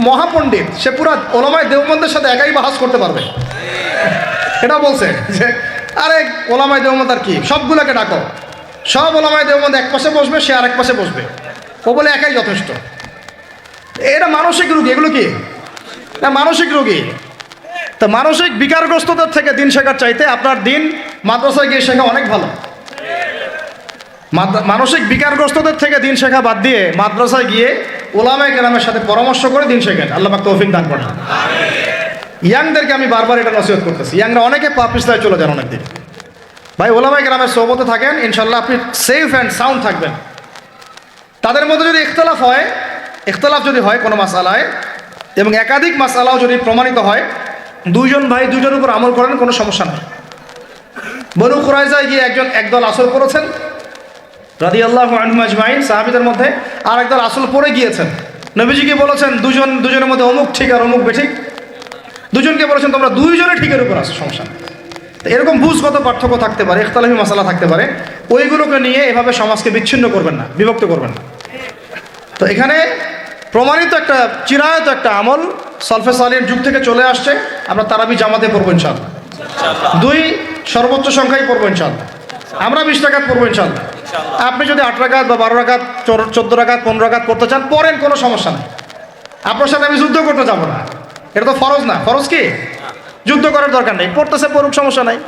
মহাপণ্ডিত, সে পুরা ওলামায়ে দেওবন্দের সাথে একাই বাহাস করতে পারবে। এটা বলছে যে আরে ওলামায়ে দেওবন্দ আর কি, সবগুলোকে ডাকো, সব ওলামায়ে দেওবন্দ এক পাশে বসবে, সে আর এক পাশে বসবে, ও বলে একাই যথেষ্ট। এটা মানসিক রোগী। এগুলো কি না? মানসিক রোগী। তো মানসিক বিকারগ্রস্ততার থেকে দিন শেখার চাইতে আপনার দিন মাদ্রাসায় গিয়ে শেখা অনেক ভালো। মানসিক বিকারগ্রস্তদের থেকে দিন শেখা বাদ দিয়ে মাদ্রাসায় গিয়ে ওলামায়ে কেরামের সাথে পরামর্শ করে দিন শেখেন। আল্লাহ পাক তৌফিক দান করেন। ইয়াংদেরকে আমি বারবার এটা নসিহত করতেছি, ইয়াংরা অনেকে পাপিস্তায় চলে যান অনেক দিন। ভাই, ওলামায়ে কেরামের সোহবতে থাকেন, ইনশাল্লাহ আপনি সেফ অ্যান্ড সাউন্ড থাকবেন। তাদের মধ্যে যদি ইখতলাফ যদি হয় কোনো মাসালায়, এবং একাধিক মাসালাও যদি প্রমাণিত হয়, দুইজন ভাই দুইজনের উপর আমল করেন, কোনো সমস্যা নেই। বনু কুরাইজায় গিয়ে একদল আসল পড়েছেন রাদিয়াল্লাহু আনহুম আজমাইন, সাহাবীদের মধ্যে, আর একদল আসল পড়ে গিয়েছেন। নবীজিকে বলেছেন দুজনের মধ্যে অমুক ঠিক আর অমুক বেঠিক। দুজনকে বলেছেন তোমরা দুইজনে ঠিকের উপর আসো, সমস্যা নেই। তো এরকম বুঝগত পার্থক্য থাকতে পারে, ইখতিলাফি মাসালা থাকতে পারে, ওইগুলোকে নিয়ে এভাবে সমাজকে বিচ্ছিন্ন করবেন না, বিভক্ত করবেন না। তো এখানে প্রমাণিত একটা চিরায়ত একটা আমল সলফে সালির যুগ থেকে চলে আসছে, আমরা তারাবি জামাতে পড়বো ইনশাআল্লাহ। 2 সর্বোচ্চ সংখ্যায় পড়বো ইনশাআল্লাহ। আমরা 20 রাকাত পড়বো ইনশাআল্লাহ। আপনি যদি 8 রাকাত বা 12 রাকাত 14 রাকাত 15 রাকাত পড়তে চান পড়েন, কোনো সমস্যা নেই। আপনার সাথে আমি যুদ্ধ করতে যাবো না, এটা তো ফরজ না। ফরজ কি? যুদ্ধ করার দরকার নেই, পড়তেছে পড়ুক, সমস্যা নাই।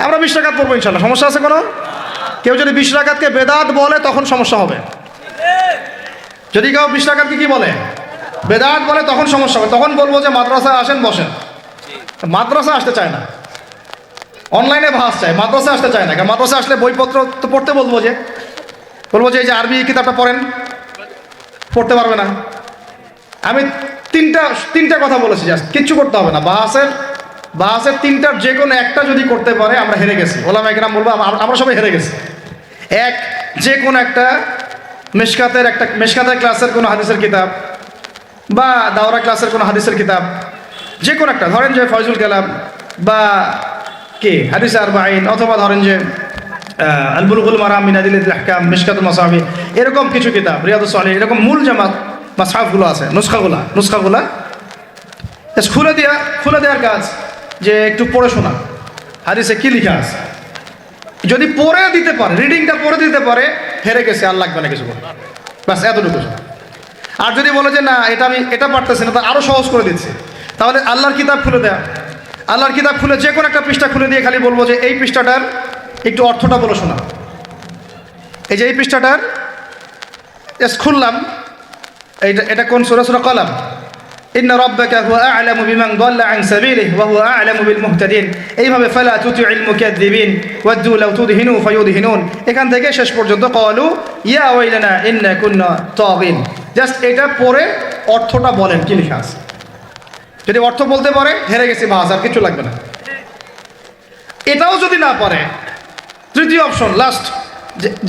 আমরা 20 রাকাত পড়বো ইনশাআল্লাহ। সমস্যা আছে কোনো? কেউ যদি 20 রাকাতকে বেদাত বলে তখন সমস্যা হবে। যদি কেউ 20 রাকাতকে কি বলে? বেদাত বলে, তখন সমস্যা হবে। তখন বলবো যে মাদ্রাসায় আসেন, বসেন। মাদ্রাসা আসতে চায় না, অনলাইনে ভাস চায়, মাদ্রাসা আসতে চায় না। কারণ মাদ্রাসা আসলে বইপত্র তো পড়তে বলবো যে এই যে আরবি কিতাবটা পড়েন, পড়তে পারবে না। আমি তিনটা কথা বলেছি, জাস্ট কিচ্ছু করতে হবে না। বাহাসের 3টার যে কোনো একটা যদি করতে পারে আমরা হেরে গেছি। ওলামা একরাম বলবো আমরা সবাই হেরে গেছি। এক, যে কোনো একটা মেশকাতের ক্লাসের কোনো হাদিসের কিতাব বা দাওরা ক্লাসের কোনো হাদিসের কিতাব, যে কোনো একটা, ধরেন যে ফয়জুল কালাম বা কি হাদিস আরবাঈন, অথবা ধরেন যে আল বুলুগুল মারাম মিন আদিল্লাতিল আহকাম, মিশকাতুল মাসাবি, এরকম কিছু কিতাব, রিয়াদুস সালিহিন, এরকম মূল জামাত মাসহাফগুলো আছে, নুসখাগুলা খুলে দেওয়ার কাজ, যে একটু পড়ে শোনা হাদিসে কি লেখা আছে। যদি পড়ে দিতে পারে, রিডিংটা পড়ে দিতে পারে, হেরে গেছে, আর লাগবে না কিছু, ব্যাস এতটুকু। আর যদি বলে যে না এটা পারতেছি না, তা আরও সহজ করে দিচ্ছে, তাহলে আল্লাহর কিতাব খুলে দেয়া। আল্লাহর কিতাব খুলে যে কোনো একটা পৃষ্ঠা খুলে দিয়ে খালি বলবো যে এই পৃষ্ঠাটার একটু অর্থটা বলে শোনা। এই যে এই পৃষ্ঠাটার খুললাম, এটা কোন সূরা? সূরা কলম। ইন্না রাব্বাকা হুয়া আ'লামু বিমান দাল্লা আন সাবিলিহি ওয়া হুয়া আ'লামু বিল মুহতাদিন। এইভাবে ফালা তুতি'ল মুকাযযিবিন ওয়াদ্দু লাউ তুদহিনু ফায়ুদহিনুন, এখান থেকে শেষ পর্যন্ত ক্বালু ইয়া ওয়াইলানা ইন্না কুন্না তাগিন। জাস্ট এটা পড়ে অর্থটা বলেন কি লেখা আছে। যদি অর্থ বলতে পারে, হেরে গেছি, বাস, আর কিছু লাগবে না। এটাও যদি না পারে, তৃতীয় অপশন, লাস্ট,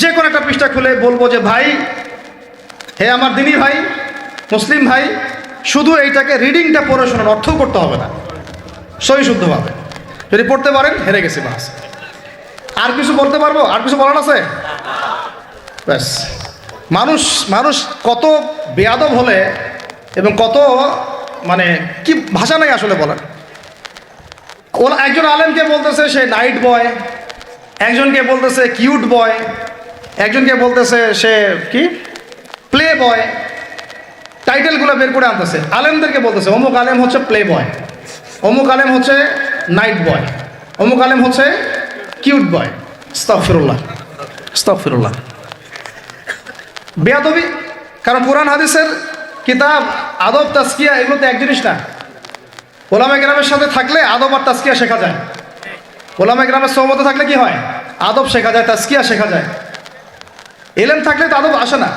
যে কোনো একটা পৃষ্ঠা খুলে বলবো যে ভাই, হে আমার দিনী ভাই, মুসলিম ভাই, শুধু এইটাকে রিডিংটা পড়ে শোনান, অর্থও করতে হবে না, সহি শুদ্ধভাবে। যদি পড়তে পারেন, হেরে গেছি, বাস। আর কিছু বলতে পারবো? আর কিছু বলার আছে? ব্যাস। মানুষ কত বেয়াদব হলে, এবং কত মানে কি ভাষা নাই আসলে বলার। একজন আলেমকে বলতেছে সে নাইট বয়, একজনকে বলতেছে কিউট বয়, একজনকে বলতেছে সে কি প্লে বয়, টাইটেলগুলো বের করে আনতেছে। আলেমদেরকে বলতেছে অমুক আলেম হচ্ছে প্লে বয়, অমুক আলেম হচ্ছে নাইট বয়, অমুক আলেম হচ্ছে কিউট বয়। আস্তাগফিরুল্লাহ। বেয়াদবি। কারণ কোরআন হাদিসের কিতাব, আদব, তাজকিয়া, এগুলো তো এক জিনিস না। ওলামা কেরামের সাথে থাকলে আদব আর তাজকিয়া শেখা যায়। ওলামা কেরামের সোহবতে থাকলে কি হয়? আদব শেখা যায়, তাজকিয়া শেখা যায়। এলেম থাকলে তো আদব আসে না।